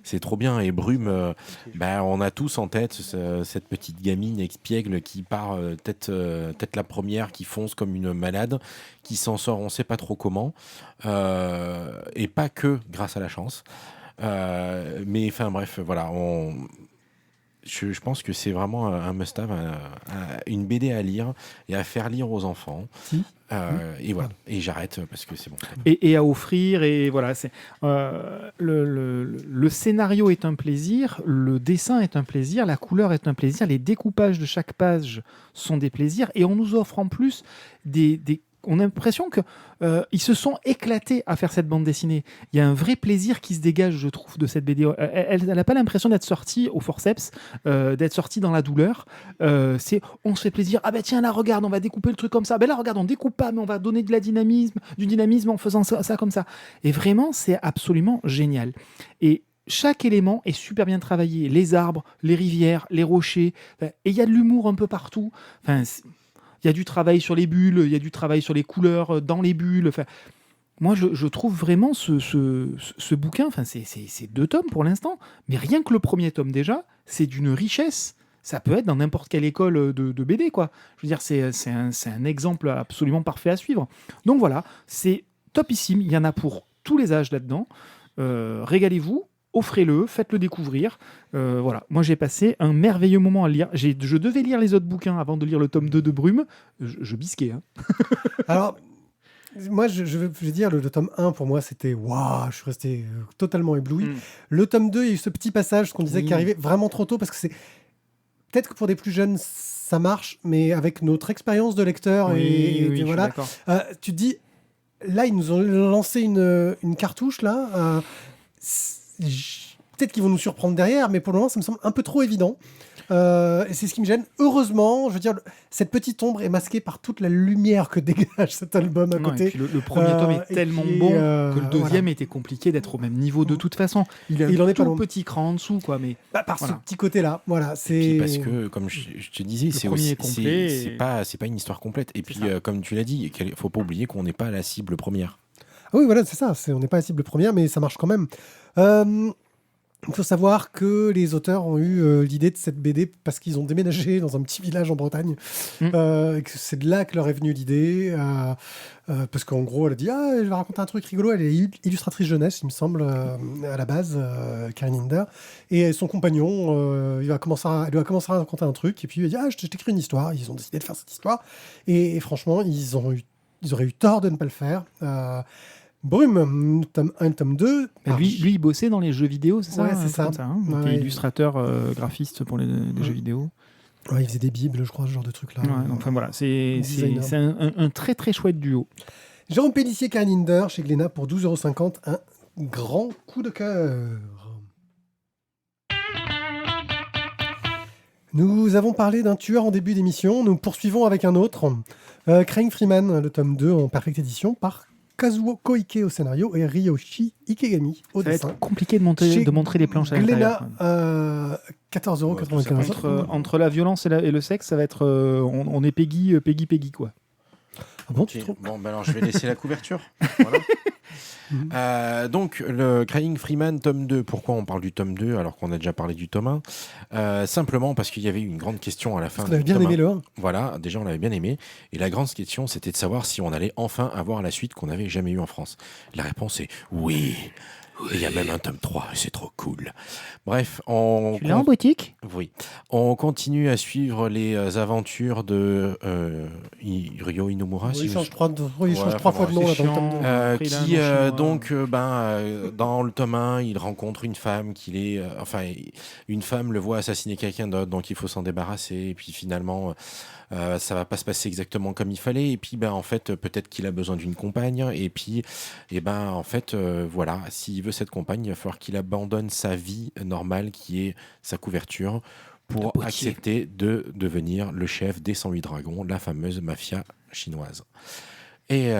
c'est trop bien. Et Brume, on a tous en tête cette petite gamine expiègle qui part tête la première, qui fonce comme une malade, qui s'en sort on sait pas trop comment, et pas que grâce à la chance. Mais enfin bref, voilà, je pense que c'est vraiment un must-have, une BD à lire et à faire lire aux enfants. Si. Et voilà, et j'arrête parce que c'est bon. Et à offrir, et voilà, c'est le scénario est un plaisir, le dessin est un plaisir, la couleur est un plaisir, les découpages de chaque page sont des plaisirs, et on nous offre en plus on a l'impression que ils se sont éclatés à faire cette bande dessinée. Il y a un vrai plaisir qui se dégage, je trouve, de cette BD. Elle n'a pas l'impression d'être sortie au forceps, d'être sortie dans la douleur. On se fait plaisir. Ah ben tiens, là, regarde, on va découper le truc comme ça. Ben là, regarde, on découpe pas, mais on va donner du dynamisme en faisant ça comme ça. Et vraiment, c'est absolument génial. Et chaque élément est super bien travaillé. Les arbres, les rivières, les rochers. Et il y a de l'humour un peu partout. Enfin, il y a du travail sur les bulles, il y a du travail sur les couleurs dans les bulles. Enfin, moi, je trouve vraiment ce bouquin, enfin, c'est 2 tomes pour l'instant, mais rien que le premier tome déjà, c'est d'une richesse. Ça peut être dans n'importe quelle école de BD, quoi. Je veux dire, c'est un exemple absolument parfait à suivre. Donc voilà, c'est topissime. Il y en a pour tous les âges là-dedans. Régalez-vous. Offrez-le, faites-le découvrir. Voilà. Moi, j'ai passé un merveilleux moment à lire. Je devais lire les autres bouquins avant de lire le tome 2 de Brume. Je bisquais. Hein. Alors, moi, je vais dire, le tome 1, pour moi, c'était waouh, je suis resté totalement ébloui. Le tome 2, il y a eu ce petit passage, ce qu'on disait, qui arrivait vraiment trop tôt, parce que c'est peut-être que pour des plus jeunes, ça marche, mais avec notre expérience de lecteur, et voilà, tu te dis, là, ils nous ont lancé une cartouche, là. Peut-être qu'ils vont nous surprendre derrière, mais pour le moment, ça me semble un peu trop évident. Et c'est ce qui me gêne. Heureusement, je veux dire, cette petite ombre est masquée par toute la lumière que dégage cet album à côté. Et puis le premier tome est tellement bon que le deuxième était compliqué d'être au même niveau de toute façon. Il a un tout petit cran en dessous, quoi. Mais par ce petit côté-là, voilà. Et puis parce que, comme je te disais, c'est aussi complet. C'est pas une histoire complète. Et puis, comme tu l'as dit, il faut pas oublier qu'on n'est pas la cible première. Ah oui, voilà, c'est ça. On n'est pas la cible première, mais ça marche quand même. Il faut savoir que les auteurs ont eu l'idée de cette BD parce qu'ils ont déménagé dans un petit village en Bretagne. Et que c'est de là que leur est venue l'idée. Parce qu'en gros, elle a dit je vais raconter un truc rigolo. Elle est illustratrice jeunesse, il me semble, à la base, Karen Hinder. Et son compagnon, elle lui a commencé à raconter un truc. Et puis il a dit je t'écris une histoire. Ils ont décidé de faire cette histoire. Et franchement, ils auraient eu tort de ne pas le faire. Brume, tome 1 et tome 2. Lui, il bossait dans les jeux vidéo, c'est ça? Ouais, c'est ça. Comme hein, il était illustrateur, graphiste pour les jeux vidéo. Ouais, il faisait des bibles, je crois, ce genre de truc-là. Ouais, enfin voilà, c'est un très très chouette duo. Jérôme Pellissier, Karen Hinder, chez Glénat pour 12,50 €. Un grand coup de cœur. Nous avons parlé d'un tueur en début d'émission. Nous poursuivons avec un autre. Craig Freeman, le tome 2 en perfecte édition par Kazuo Koike au scénario et Ryoshi Ikegami au dessin. Ça va être compliqué de montrer les planches à l'intérieur. Glénat, 14,95 €. Entre la violence et le sexe, ça va être... on est Peggy, quoi. Ah bon, tu trouves ? Bon, alors je vais laisser la couverture. Voilà. Donc, le Crying Freeman, tome 2. Pourquoi on parle du tome 2 alors qu'on a déjà parlé du tome 1 ? Simplement parce qu'il y avait une grande question à la fin. On avait bien aimé le 1. Voilà, déjà on l'avait bien aimé. Et la grande question, c'était de savoir si on allait enfin avoir la suite qu'on n'avait jamais eue en France. La réponse est oui. Il y a même un tome 3, c'est trop cool. Bref, Tu l'as en boutique ? Oui. On continue à suivre les aventures de Ryo Inomura. Il change 3 fois de nom là, dans le tome 2. Dans le tome 1, il rencontre une femme une femme le voit assassiner quelqu'un d'autre, donc il faut s'en débarrasser. Et puis finalement, ça va pas se passer exactement comme il fallait. Et puis, en fait, peut-être qu'il a besoin d'une compagne. Et puis, voilà, s'il veut cette compagne, il va falloir qu'il abandonne sa vie normale, qui est sa couverture, pour accepter de devenir le chef des 108 dragons, la fameuse mafia chinoise. Et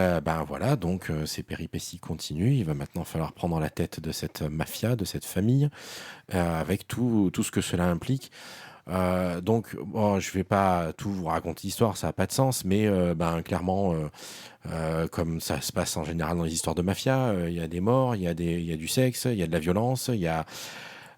voilà, donc ces péripéties continuent. Il va maintenant falloir prendre la tête de cette mafia, de cette famille, avec tout ce que cela implique. Je vais pas tout vous raconter l'histoire, ça n'a pas de sens, mais clairement, comme ça se passe en général dans les histoires de mafia, il y a des morts, il y a du sexe, il y a de la violence, il y a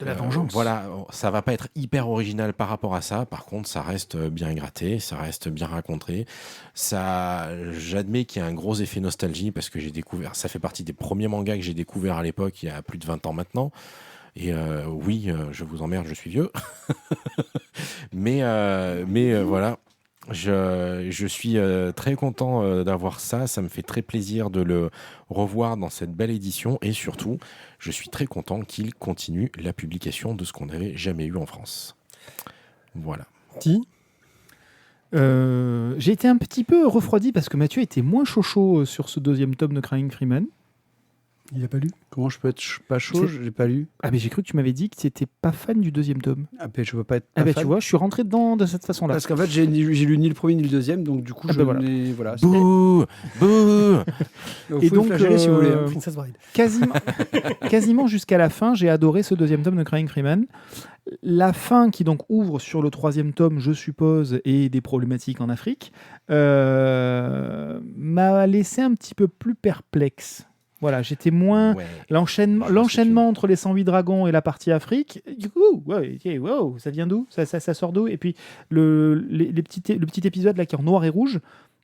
de la vengeance. Voilà, ça va pas être hyper original par rapport à ça. Par contre, ça reste bien gratté, ça reste bien raconté. J'admets qu'il y a un gros effet nostalgie parce que j'ai découvert, ça fait partie des premiers mangas que j'ai découvert à l'époque, il y a plus de 20 ans maintenant. Et je vous emmerde, je suis vieux. mais voilà, je suis très content d'avoir ça. Ça me fait très plaisir de le revoir dans cette belle édition. Et surtout, je suis très content qu'il continue la publication de ce qu'on n'avait jamais eu en France. Voilà. J'ai été un petit peu refroidi parce que Mathieu était moins chaud sur ce deuxième tome de Crying Freeman. Il n'a pas lu. Comment je peux être pas chaud? J'ai pas lu. Ah, mais j'ai cru que tu m'avais dit que tu n'étais pas fan du deuxième tome. Ah, ben je veux pas être pas fan. Tu vois, je suis rentré dedans de cette façon-là. Parce qu'en fait, j'ai lu ni le premier ni le deuxième, donc du coup, voilà. Bouh. Et donc, si vous voulez. Princess Bride. Quasiment jusqu'à la fin, j'ai adoré ce deuxième tome de Crying Freeman. La fin qui donc ouvre sur le troisième tome, je suppose, et des problématiques en Afrique, m'a laissé un petit peu plus perplexe. Voilà, j'étais moins... Ouais, l'enchaînement entre les 108 dragons et la partie Afrique, du coup, wow, ça vient d'où? Ça sort d'où? Et puis, le petit épisode là qui est en noir et rouge,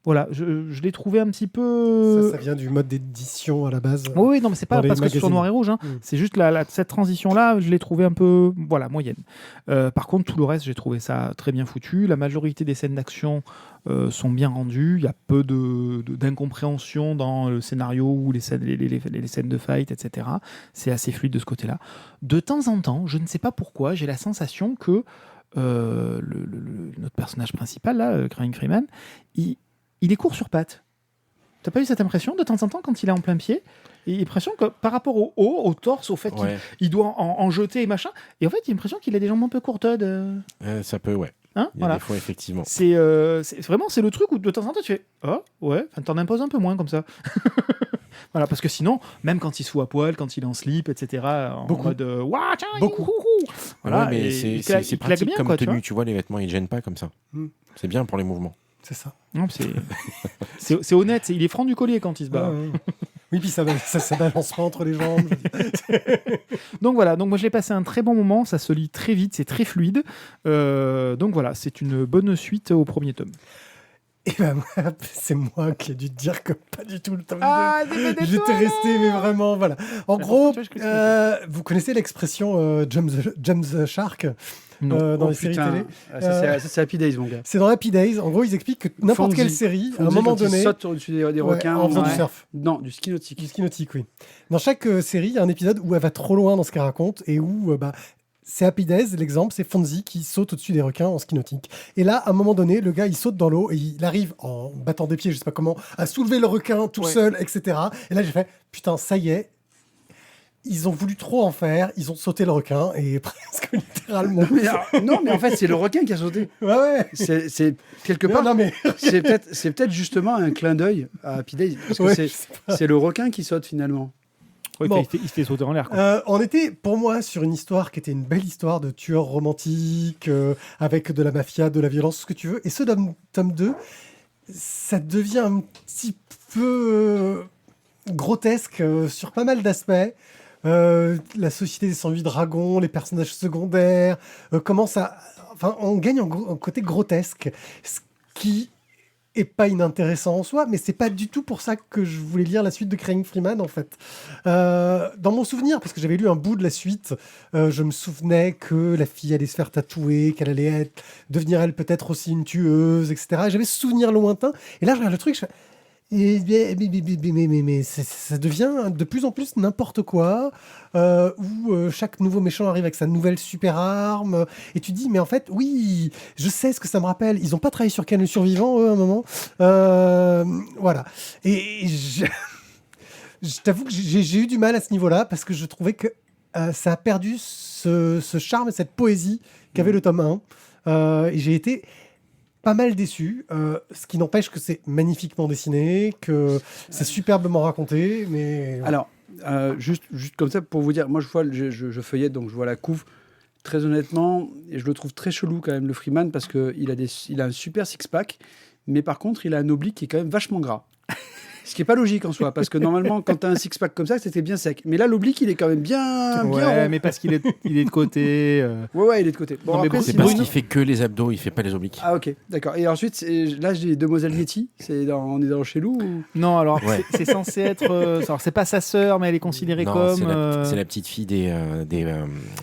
voilà, je l'ai trouvé un petit peu... Ça vient du mode d'édition à la base. Oui, non, mais c'est pas parce que c'est sur noir et rouge. C'est juste cette transition-là, je l'ai trouvé un peu moyenne. Par contre, tout le reste, j'ai trouvé ça très bien foutu. La majorité des scènes d'action sont bien rendues. Il y a peu d'incompréhension dans le scénario ou les scènes de fight, etc. C'est assez fluide de ce côté-là. De temps en temps, je ne sais pas pourquoi, j'ai la sensation que notre personnage principal, là, Crying Freeman, il est court sur pattes. T'as pas eu cette impression de temps en temps quand il est en plein pied? Il a l'impression que par rapport au haut, au torse, au fait qu'il doit en jeter et machin, et en fait il a l'impression qu'il a des jambes un peu courtes. ça peut, ouais. Hein, il y a des fois, effectivement. C'est vraiment le truc où de temps en temps tu fais t'en imposes un peu moins comme ça. Voilà, parce que sinon, même quand il se fout à poil, quand il est en slip, etc., en mode Beaucoup. Voilà, mais c'est pratique bien, comme tenue, tu vois, les vêtements ils gênent pas comme ça. C'est bien pour les mouvements. C'est ça. Non, c'est honnête, il est franc du collier quand il se bat. Oui, puis ça balance pas entre les jambes. Donc voilà, donc moi je l'ai passé un très bon moment, ça se lit très vite, c'est très fluide. Donc voilà, c'est une bonne suite au premier tome. Et ben c'est moi qui ai dû te dire que pas du tout le tome 2. J'étais resté, mais vraiment, voilà. En Mais gros, pourquoi tu veux que vous connaissez l'expression Jump the Shark Non. dans les séries télé? Ça, c'est Happy Days, mon gars. C'est dans Happy Days. En gros, ils expliquent que n'importe Fonzie. quelle série, à un Fonzie, moment quand il donné, saute au-dessus des requins. en faisant du ouais. surf. Non, du ski nautique. Du ski nautique, oui. Dans chaque série, il y a un épisode où elle va trop loin dans ce qu'elle raconte et où c'est Happy Days, l'exemple, c'est Fonzie qui saute au-dessus des requins en ski nautique. Et là, à un moment donné, le gars, il saute dans l'eau et il arrive, en battant des pieds, je sais pas comment, à soulever le requin tout seul, etc. Et là, j'ai fait, putain, ça y est, ils ont voulu trop en faire, ils ont sauté le requin, et presque littéralement. Non, mais en fait, c'est le requin qui a sauté. Ouais. C'est quelque part. Non, mais... C'est peut-être justement un clin d'œil à Happy Days. Parce que c'est le requin qui saute finalement. Ouais, Bon. il se fait sauter en l'air. Quoi. On était, pour moi, sur une histoire qui était une belle histoire de tueur romantique, avec de la mafia, de la violence, ce que tu veux. Et ce tome 2, ça devient un petit peu grotesque sur pas mal d'aspects. La société des 108 dragons, les personnages secondaires, comment ça... Enfin, on gagne en côté grotesque, ce qui est pas inintéressant en soi, mais c'est pas du tout pour ça que je voulais lire la suite de Craig Freeman, en fait. Dans mon souvenir, parce que j'avais lu un bout de la suite, je me souvenais que la fille allait se faire tatouer, qu'elle allait devenir elle peut-être aussi une tueuse, etc. Et j'avais ce souvenir lointain, et là je regarde le truc, je fais... Mais ça devient de plus en plus n'importe quoi, où chaque nouveau méchant arrive avec sa nouvelle super arme, et tu dis, mais en fait, oui, je sais ce que ça me rappelle, ils n'ont pas travaillé sur Ken le Survivant, eux, à un moment. Voilà. Et je t'avoue que j'ai eu du mal à ce niveau-là, parce que je trouvais que ça a perdu ce charme et cette poésie qu'avait le tome 1. Et j'ai été... pas mal déçu, ce qui n'empêche que c'est magnifiquement dessiné, que c'est superbement raconté, mais... Alors, juste comme ça, pour vous dire, moi je feuillette, donc je vois la couve. Très honnêtement, et je le trouve très chelou quand même, le Freeman, parce qu'il a un super six-pack, mais par contre, il a un oblique qui est quand même vachement gras. Ce qui n'est pas logique en soi, parce que normalement, quand tu as un six-pack comme ça, c'était bien sec. Mais là, l'oblique, il est quand même bien Ouais, rond. mais parce qu'il est de côté. Ouais, il est de côté. Bon, Non, mais après, C'est sinon- parce qu'il fait que les abdos, il fait pas les obliques. Ah, ok, d'accord. Et ensuite, là, j'ai Demoiselle Yeti. On est dans chez Lou ou... Non, alors Ouais. c'est censé être. Alors c'est pas sa sœur, mais elle est considérée Non, comme c'est la petite fille des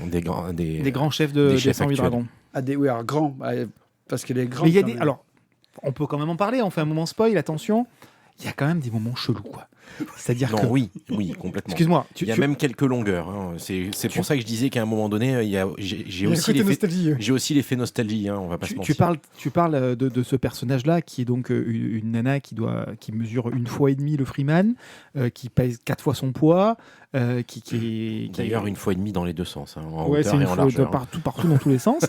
des grands chefs des chefs 108 actuels. dragons. Ah, oui, alors grand, parce qu'elle est grande. Mais il y a quand des. même. Alors, on peut quand même en parler. On fait un moment spoil. Attention, il y a quand même des moments chelous, quoi. C'est-à-dire Non, que. oui, complètement. Excuse-moi. Il y a même quelques longueurs. Hein. C'est pour ça que je disais qu'à un moment donné, j'ai il y a le aussi côté l'effet nostalgie. j'ai aussi l'effet nostalgie. Hein, on va pas se Tu mentir. parles de ce personnage-là qui est donc une nana qui mesure 1,5 fois le Freeman, qui pèse 4 fois son poids, qui D'ailleurs, 1,5 fois dans les deux sens, hein, en ouais, c'est hauteur et une en fois largeur. partout dans tous les sens.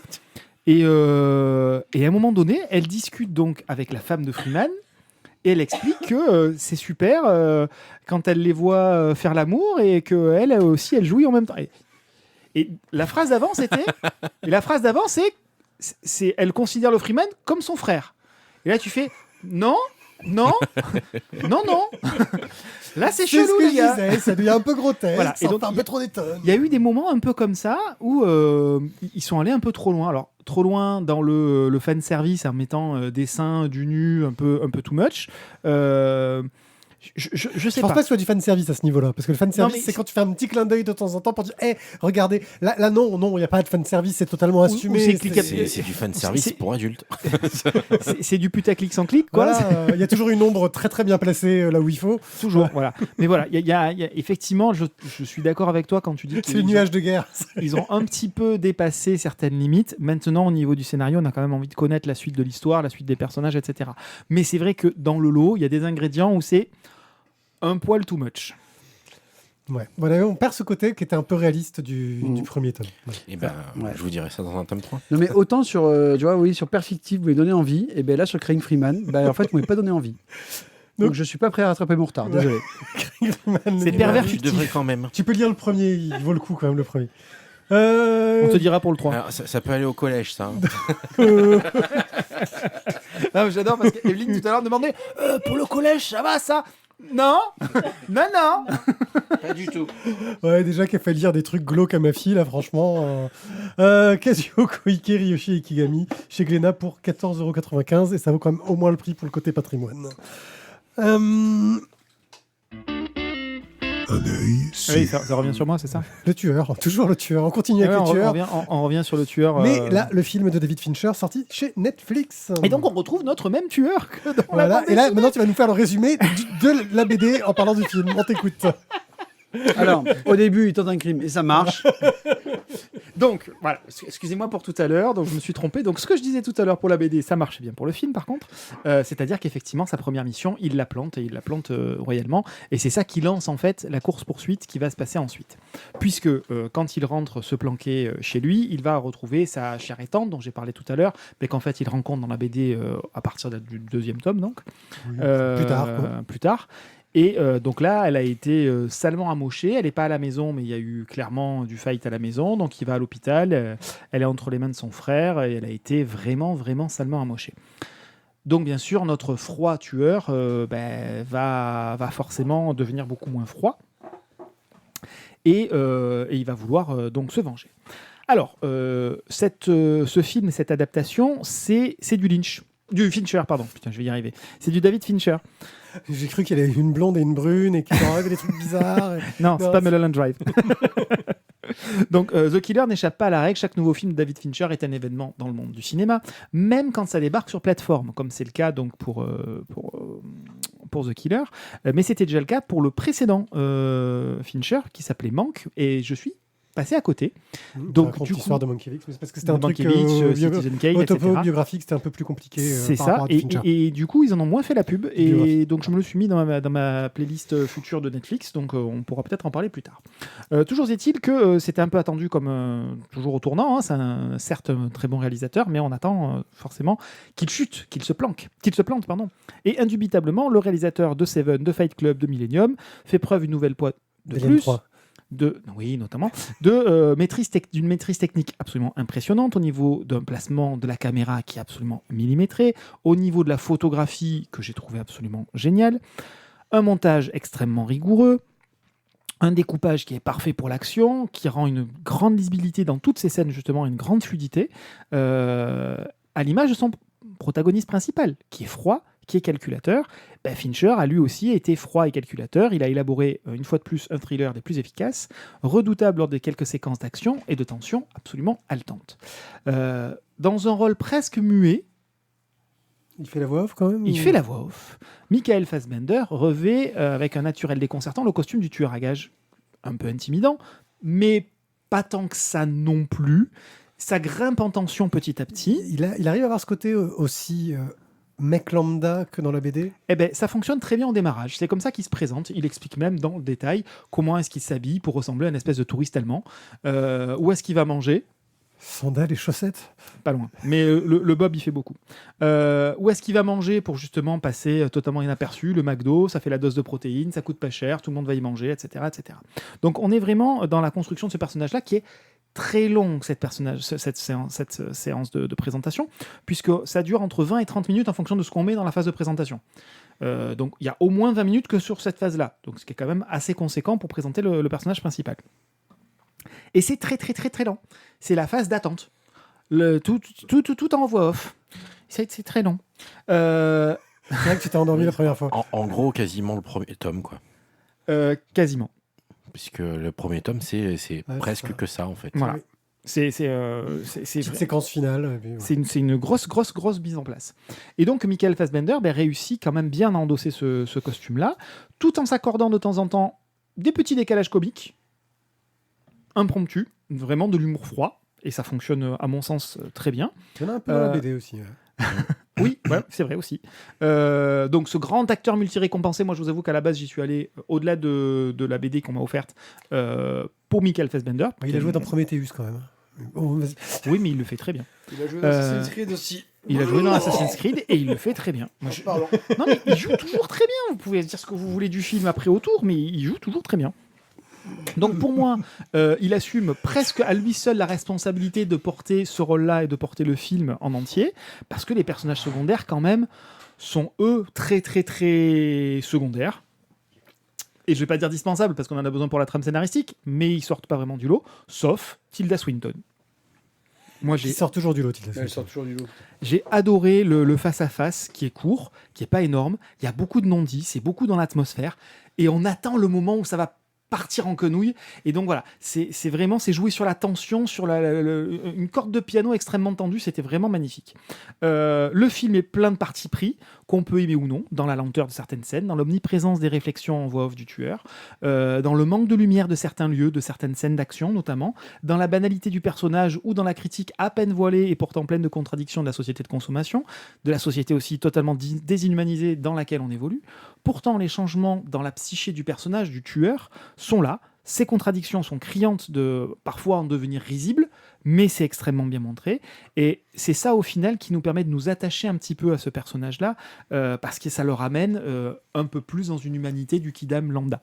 Et à un moment donné, elle discute donc avec la femme de Freeman. Et elle explique que c'est super quand elle les voit faire l'amour et qu'elle aussi, elle jouit en même temps. Et la phrase d'avant, c'est elle considère le Freeman comme son frère. Et là, tu fais non. Là, c'est chelou, ce que les gars. je disais, ça devient un peu grotesque, Voilà. ça Et en donc, fait un peu trop d'étonne. Il y a eu des moments un peu comme ça où ils sont allés un peu trop loin. Alors, trop loin dans le fan service en mettant des seins, du nu, un peu too much. Je sais Je pense pas. pas que ce soit du fan service à ce niveau-là, parce que le fan service, mais c'est c'est- quand tu fais un petit clin d'œil de temps en temps pour dire, regardez, là non, il n'y a pas de fan service, c'est totalement assumé. c'est cliquable. C'est du fan service c'est- pour adultes. C'est du putaclic sans clic, quoi. Voilà, il y a toujours une ombre très très bien placée là où il faut. Toujours, voilà. Mais voilà, il y a effectivement, je suis d'accord avec toi quand tu dis C'est le nuage de guerre. ils ont un petit peu dépassé certaines limites. Maintenant, au niveau du scénario, on a quand même envie de connaître la suite de l'histoire, la suite des personnages, etc. Mais c'est vrai que dans le lot, il y a des ingrédients où c'est un poil too much. Ouais. Voilà, on perd ce côté qui était un peu réaliste du premier tome. Ouais. Et ben, Ouais. je vous dirai ça dans un tome 3. Non, mais autant sur, tu vois, oui, sur Perfective, vous m'avez donné envie, et bien là, sur Craig Freeman, en fait, vous m'avez pas donné envie. Donc, je suis pas prêt à rattraper mon retard, désolé. C'est pervers Tu fictif. devrais quand même. Tu peux lire le premier, il vaut le coup quand même le premier. On te dira pour le 3. Alors, ça peut aller au collège, ça. Ah, j'adore parce qu'Evelyne tout à l'heure demandait pour le collège, ça va ça? Non. Non. Pas du tout. Ouais, déjà qu'elle fait lire des trucs glauques à ma fille, là, franchement. Kazuo Koike, Ryoshi Ikigami, chez Glénat pour 14,95 €, et ça vaut quand même au moins le prix pour le côté patrimoine. Un œil Oui, ça revient sur moi, c'est ça? Le tueur, toujours le tueur. On continue avec le tueur. On revient sur le tueur. Mais là, le film de David Fincher sorti chez Netflix. Et donc, on retrouve notre même tueur que dans la Voilà. bande Et là, dessinée. maintenant, tu vas nous faire le résumé de la BD en parlant du film. On t'écoute. Alors, au début, il tente un crime et ça marche. Donc, voilà, excusez-moi pour tout à l'heure, donc je me suis trompé. Donc, ce que je disais tout à l'heure pour la BD, ça marche bien pour le film, par contre. C'est-à-dire qu'effectivement, sa première mission, il la plante, et il la plante royalement. Et c'est ça qui lance, en fait, la course-poursuite qui va se passer ensuite. Puisque, quand il rentre se planquer chez lui, il va retrouver sa chère étante, dont j'ai parlé tout à l'heure, mais qu'en fait, il rencontre dans la BD à partir du 2e tome, donc. Plus tard, quoi. Plus tard. Et donc là, elle a été salement amochée. Elle n'est pas à la maison, mais il y a eu clairement du fight à la maison. Donc il va à l'hôpital. Elle est entre les mains de son frère et elle a été vraiment, vraiment salement amochée. Donc bien sûr, notre froid tueur va forcément devenir beaucoup moins froid. Et il va vouloir donc se venger. Alors, ce film, cette adaptation, c'est du Lynch. Du Fincher, pardon. Putain, je vais y arriver. C'est du David Fincher. J'ai cru qu'il y avait une blonde et une brune et qu'il leur arrivait des trucs bizarres. Non, c'est pas Mulholland Drive. Donc, The Killer n'échappe pas à la règle. Chaque nouveau film de David Fincher est un événement dans le monde du cinéma, même quand ça débarque sur plateforme, comme c'est le cas donc pour The Killer. Mais c'était déjà le cas pour le précédent Fincher qui s'appelait Manque, et je suis passé à côté. Donc, du coup, l'histoire de Mankiewicz, mais c'est parce que c'était un truc Citizen Kane, etc. autobiographique, c'était un peu plus compliqué. C'est par ça, rapport à Fincher. et du coup, ils en ont moins fait la pub, et donc je me le suis mis dans ma playlist future de Netflix, donc on pourra peut-être en parler plus tard. Toujours est-il que c'était un peu attendu comme toujours au tournant, hein, c'est certes un très bon réalisateur, mais on attend forcément qu'il chute, qu'il se plante, Et indubitablement, le réalisateur de Seven, de Fight Club, de Millennium, fait preuve une nouvelle fois de Alien plus. 3. D'une maîtrise technique absolument impressionnante, au niveau d'un placement de la caméra qui est absolument millimétré, au niveau de la photographie que j'ai trouvé absolument génial, un montage extrêmement rigoureux, un découpage qui est parfait pour l'action, qui rend une grande lisibilité dans toutes ces scènes, justement, une grande fluidité, à l'image de son protagoniste principal, qui est froid, qui est calculateur. Fincher a lui aussi été froid et calculateur. Il a élaboré, une fois de plus, un thriller des plus efficaces, redoutable lors des quelques séquences d'action et de tension absolument haletantes. Dans un rôle presque muet, il fait la voix off quand même. Il fait la voix off. Michael Fassbender revêt, avec un naturel déconcertant, le costume du tueur à gages. Un peu intimidant, mais pas tant que ça non plus. Ça grimpe en tension petit à petit. Il arrive à avoir ce côté aussi mec lambda que dans la BD. Ça fonctionne très bien au démarrage. C'est comme ça qu'il se présente. Il explique même dans le détail comment est-ce qu'il s'habille pour ressembler à une espèce de touriste allemand. Où est-ce qu'il va manger. Sandales et chaussettes. Pas loin. Mais le Bob, il fait beaucoup. Où est-ce qu'il va manger pour justement passer totalement inaperçu. Le McDo, ça fait la dose de protéines, ça coûte pas cher, tout le monde va y manger, etc., etc. Donc on est vraiment dans la construction de ce personnage-là qui est très longue, cette séance de présentation, puisque ça dure entre 20 et 30 minutes en fonction de ce qu'on met dans la phase de présentation. Donc il y a au moins 20 minutes que sur cette phase-là, donc ce qui est quand même assez conséquent pour présenter le personnage principal. Et c'est très très très très lent. C'est la phase d'attente. Tout en voix off. C'est très long. C'est vrai que tu t'es endormi la première fois. En gros, quasiment le premier tome, quoi. Quasiment. Puisque le premier tome, c'est presque que ça, en fait. Voilà. Oui. C'est Petite séquence finale. Puis, ouais. C'est une grosse mise en place. Et donc, Michael Fassbender réussit quand même bien à endosser ce costume-là, tout en s'accordant de temps en temps des petits décalages comiques, impromptus, vraiment de l'humour froid, et ça fonctionne, à mon sens, très bien. Il y en a un peu dans la BD aussi. Ouais. Oui, ouais, c'est vrai aussi. Donc ce grand acteur multi-récompensé, moi je vous avoue qu'à la base j'y suis allé au-delà de la BD qu'on m'a offerte pour Michael Fassbender. Il a joué dans Prometheus quand même. Oh, oui, mais il le fait très bien. Il a joué dans Assassin's Creed aussi. Il a joué dans Assassin's Creed et il le fait très bien. Pardon. Non mais il joue toujours très bien. Vous pouvez dire ce que vous voulez du film après autour, mais il joue toujours très bien. Donc pour moi, il assume presque à lui seul la responsabilité de porter ce rôle-là et de porter le film en entier, parce que les personnages secondaires quand même sont eux très très très secondaires. et je vais pas dire dispensable parce qu'on en a besoin pour la trame scénaristique, mais ils sortent pas vraiment du lot, sauf Tilda Swinton. Moi, Il sort toujours du lot, il a Ouais, fait. elle sort toujours du lot. J'ai adoré le face-à-face qui est court, qui est pas énorme. Il y a beaucoup de non-dits, c'est beaucoup dans l'atmosphère. Et on attend le moment où ça va partir en quenouille. Et donc voilà, c'est joué sur la tension, sur une corde de piano extrêmement tendue. C'était vraiment magnifique. Le film est plein de partis pris, qu'on peut aimer ou non, dans la lenteur de certaines scènes, dans l'omniprésence des réflexions en voix off du tueur, dans le manque de lumière de certains lieux, de certaines scènes d'action notamment, dans la banalité du personnage ou dans la critique à peine voilée et pourtant pleine de contradictions de la société de consommation, de la société aussi totalement déshumanisée dans laquelle on évolue. Pourtant, les changements dans la psyché du personnage, du tueur, sont là. Ces contradictions sont criantes de parfois en devenir risibles, mais c'est extrêmement bien montré. Et c'est ça, au final, qui nous permet de nous attacher un petit peu à ce personnage-là, parce que ça le ramène un peu plus dans une humanité du kidam lambda.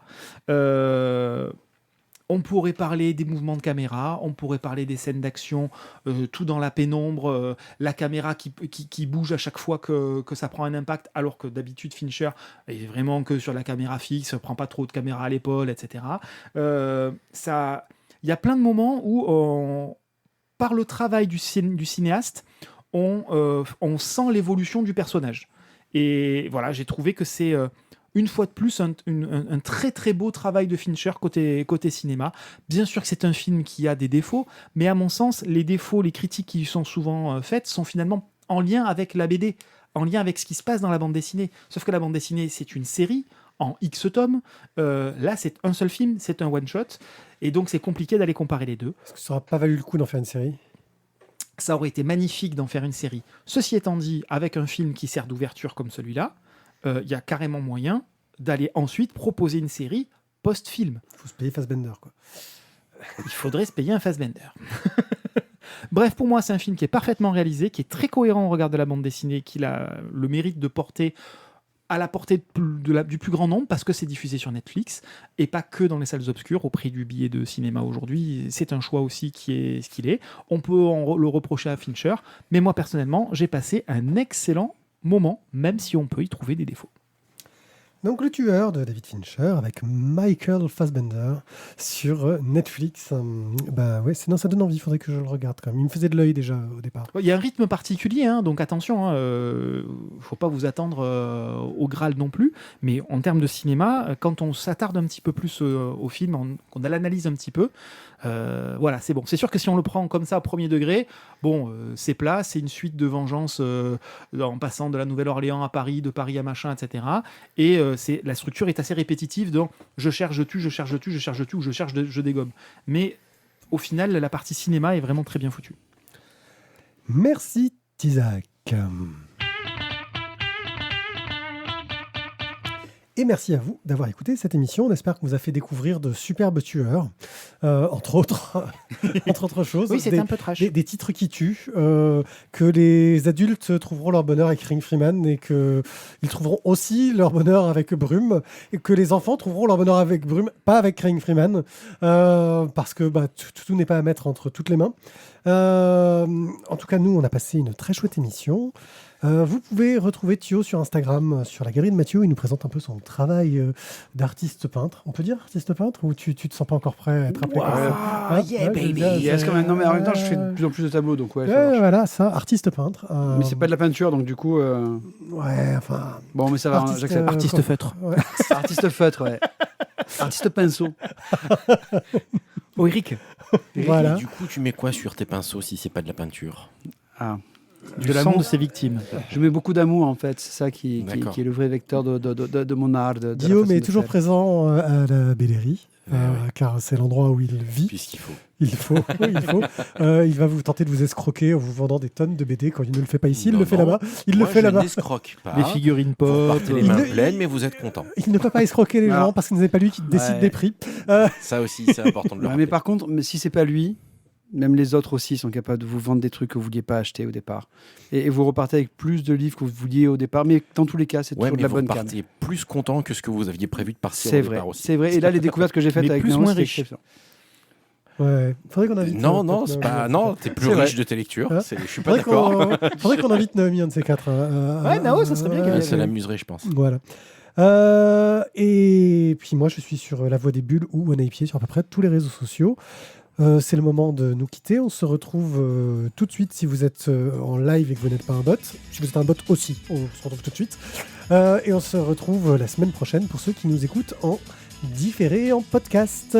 On pourrait parler des mouvements de caméra, on pourrait parler des scènes d'action, tout dans la pénombre, la caméra qui bouge à chaque fois que ça prend un impact, alors que d'habitude Fincher est vraiment que sur la caméra fixe, prend pas trop de caméra à l'épaule, etc. Il y a plein de moments où, par le travail du cinéaste, on sent l'évolution du personnage. Et voilà, j'ai trouvé que c'est... une fois de plus, un très très beau travail de Fincher côté cinéma. Bien sûr que c'est un film qui a des défauts, mais à mon sens, les défauts, les critiques qui sont souvent faites sont finalement en lien avec la BD, en lien avec ce qui se passe dans la bande dessinée. Sauf que la bande dessinée, c'est une série en X tomes. Là, c'est un seul film, c'est un one-shot. Et donc, c'est compliqué d'aller comparer les deux. Est-ce que ça n'aurait pas valu le coup d'en faire une série ? Ça aurait été magnifique d'en faire une série. Ceci étant dit, avec un film qui sert d'ouverture comme celui-là, il y a carrément moyen d'aller ensuite proposer une série post-film. Il faut se payer Fassbender, quoi. Il faudrait se payer un Fassbender. Bref, pour moi, c'est un film qui est parfaitement réalisé, qui est très cohérent au regard de la bande dessinée, qui a le mérite de porter à la portée du plus grand nombre, parce que c'est diffusé sur Netflix, et pas que dans les salles obscures, au prix du billet de cinéma aujourd'hui. C'est un choix aussi qui est ce qu'il est. On peut le reprocher à Fincher, mais moi, personnellement, j'ai passé un excellent moment, même si on peut y trouver des défauts. Donc, Le Tueur de David Fincher avec Michael Fassbender sur Netflix. Ouais, ça donne envie, il faudrait que je le regarde quand même. Il me faisait de l'œil déjà au départ. Il y a un rythme particulier, hein, donc attention, faut pas vous attendre au Graal non plus, mais en termes de cinéma, quand on s'attarde un petit peu plus au film, qu'on l'analyse un petit peu, voilà, c'est bon. C'est sûr que si on le prend comme ça au premier degré, c'est plat, c'est une suite de vengeance en passant de la Nouvelle-Orléans à Paris, de Paris à machin, etc. Et la structure est assez répétitive, donc je cherche, je tue, je cherche, je tue, je cherche, je tue, ou je cherche, je dégomme. Mais au final, la partie cinéma est vraiment très bien foutue. Merci Isaac. Et merci à vous d'avoir écouté cette émission. On espère qu'on vous a fait découvrir de superbes tueurs, entre autres choses. Oui, c'est un peu trash. Des titres qui tuent, que les adultes trouveront leur bonheur avec Ring Freeman et qu'ils trouveront aussi leur bonheur avec Brume, et que les enfants trouveront leur bonheur avec Brume, pas avec Ring Freeman, parce que tout n'est pas à mettre entre toutes les mains. En tout cas, nous, on a passé une très chouette émission. Vous pouvez retrouver Thio sur Instagram, sur la galerie de Mathieu. Il nous présente un peu son travail d'artiste peintre. On peut dire artiste peintre, ou tu te sens pas encore prêt à être appelé comme ça? Yeah, baby. Yes, quand même. Non, mais en même temps, je fais de plus en plus de tableaux, donc ouais. Ça marche. Voilà, ça, artiste peintre. Mais c'est pas de la peinture, donc du coup. Ouais, enfin. Bon, mais ça va, j'accepte. Artiste feutre. Ouais. Artiste feutre, ouais. Artiste pinceau. Oh, Eric. Voilà. Du coup, tu mets quoi sur tes pinceaux si c'est pas de la peinture? Ah. Du sang de ses victimes. Je mets beaucoup d'amour, en fait. C'est ça qui est le vrai vecteur de mon art. Guillaume est toujours présent à la Bellerie, car c'est l'endroit où il vit. Puisqu'il faut. Il faut. Il va vous tenter de vous escroquer en vous vendant des tonnes de BD quand il ne le fait pas ici. Il le fait là-bas. Moi, je n'escroque pas. Des figurines Vous pop. partez les mains pleines, mais vous êtes content. Il ne peut pas escroquer les gens parce que ce n'est pas lui qui décide des prix. Ça aussi, c'est important de le rappeler. Mais par contre, si c'est pas lui, même les autres aussi sont capables de vous vendre des trucs que vous ne vouliez pas acheter au départ. Et vous repartez avec plus de livres que vous vouliez au départ. Mais dans tous les cas, c'est toujours de la bonne cam. Vous repartez plus content que ce que vous aviez prévu de partir au départ aussi. C'est vrai. Et là, les découvertes que j'ai faites Mais avec plus Néo, moins c'est riche. exceptionnel. Ouais. Faudrait qu'on invite. Non, c'est pas. Non, t'es plus riche de tes lectures. Je suis pas d'accord. Faudrait qu'on invite Naomi, un de ces quatre. Ouais, Nao, ça serait bien qu'elle Ça l'amuserait, je pense. Voilà. Et puis moi, je suis sur La Voix des Bulles ou One Pied sur à peu près tous les réseaux sociaux. C'est le moment de nous quitter. On se retrouve tout de suite si vous êtes en live et que vous n'êtes pas un bot. Si vous êtes un bot aussi, on se retrouve tout de suite. Et on se retrouve la semaine prochaine pour ceux qui nous écoutent en différé, en podcast.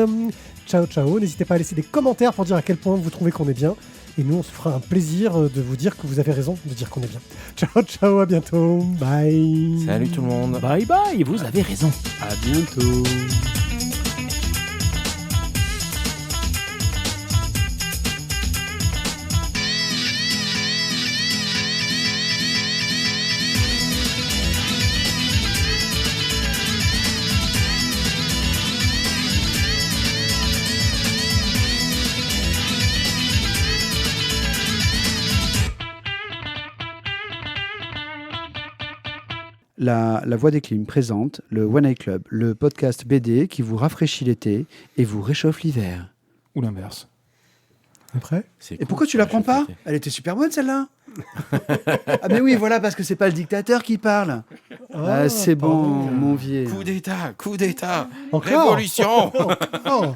Ciao, ciao. N'hésitez pas à laisser des commentaires pour dire à quel point vous trouvez qu'on est bien. Et nous, on se fera un plaisir de vous dire que vous avez raison de dire qu'on est bien. Ciao, ciao, à bientôt. Bye. Salut tout le monde. Bye bye, vous avez raison. À bientôt. La Voix des Clims présente le One Eye Club, le podcast BD qui vous rafraîchit l'été et vous réchauffe l'hiver. Ou l'inverse. Après Et pourquoi tu la prends pas ? Elle était super bonne celle-là. Ah mais oui, voilà, parce que c'est pas le dictateur qui parle. Ah, c'est bon, pardon. mon vieux. Coup d'état, Encore révolution. Oh.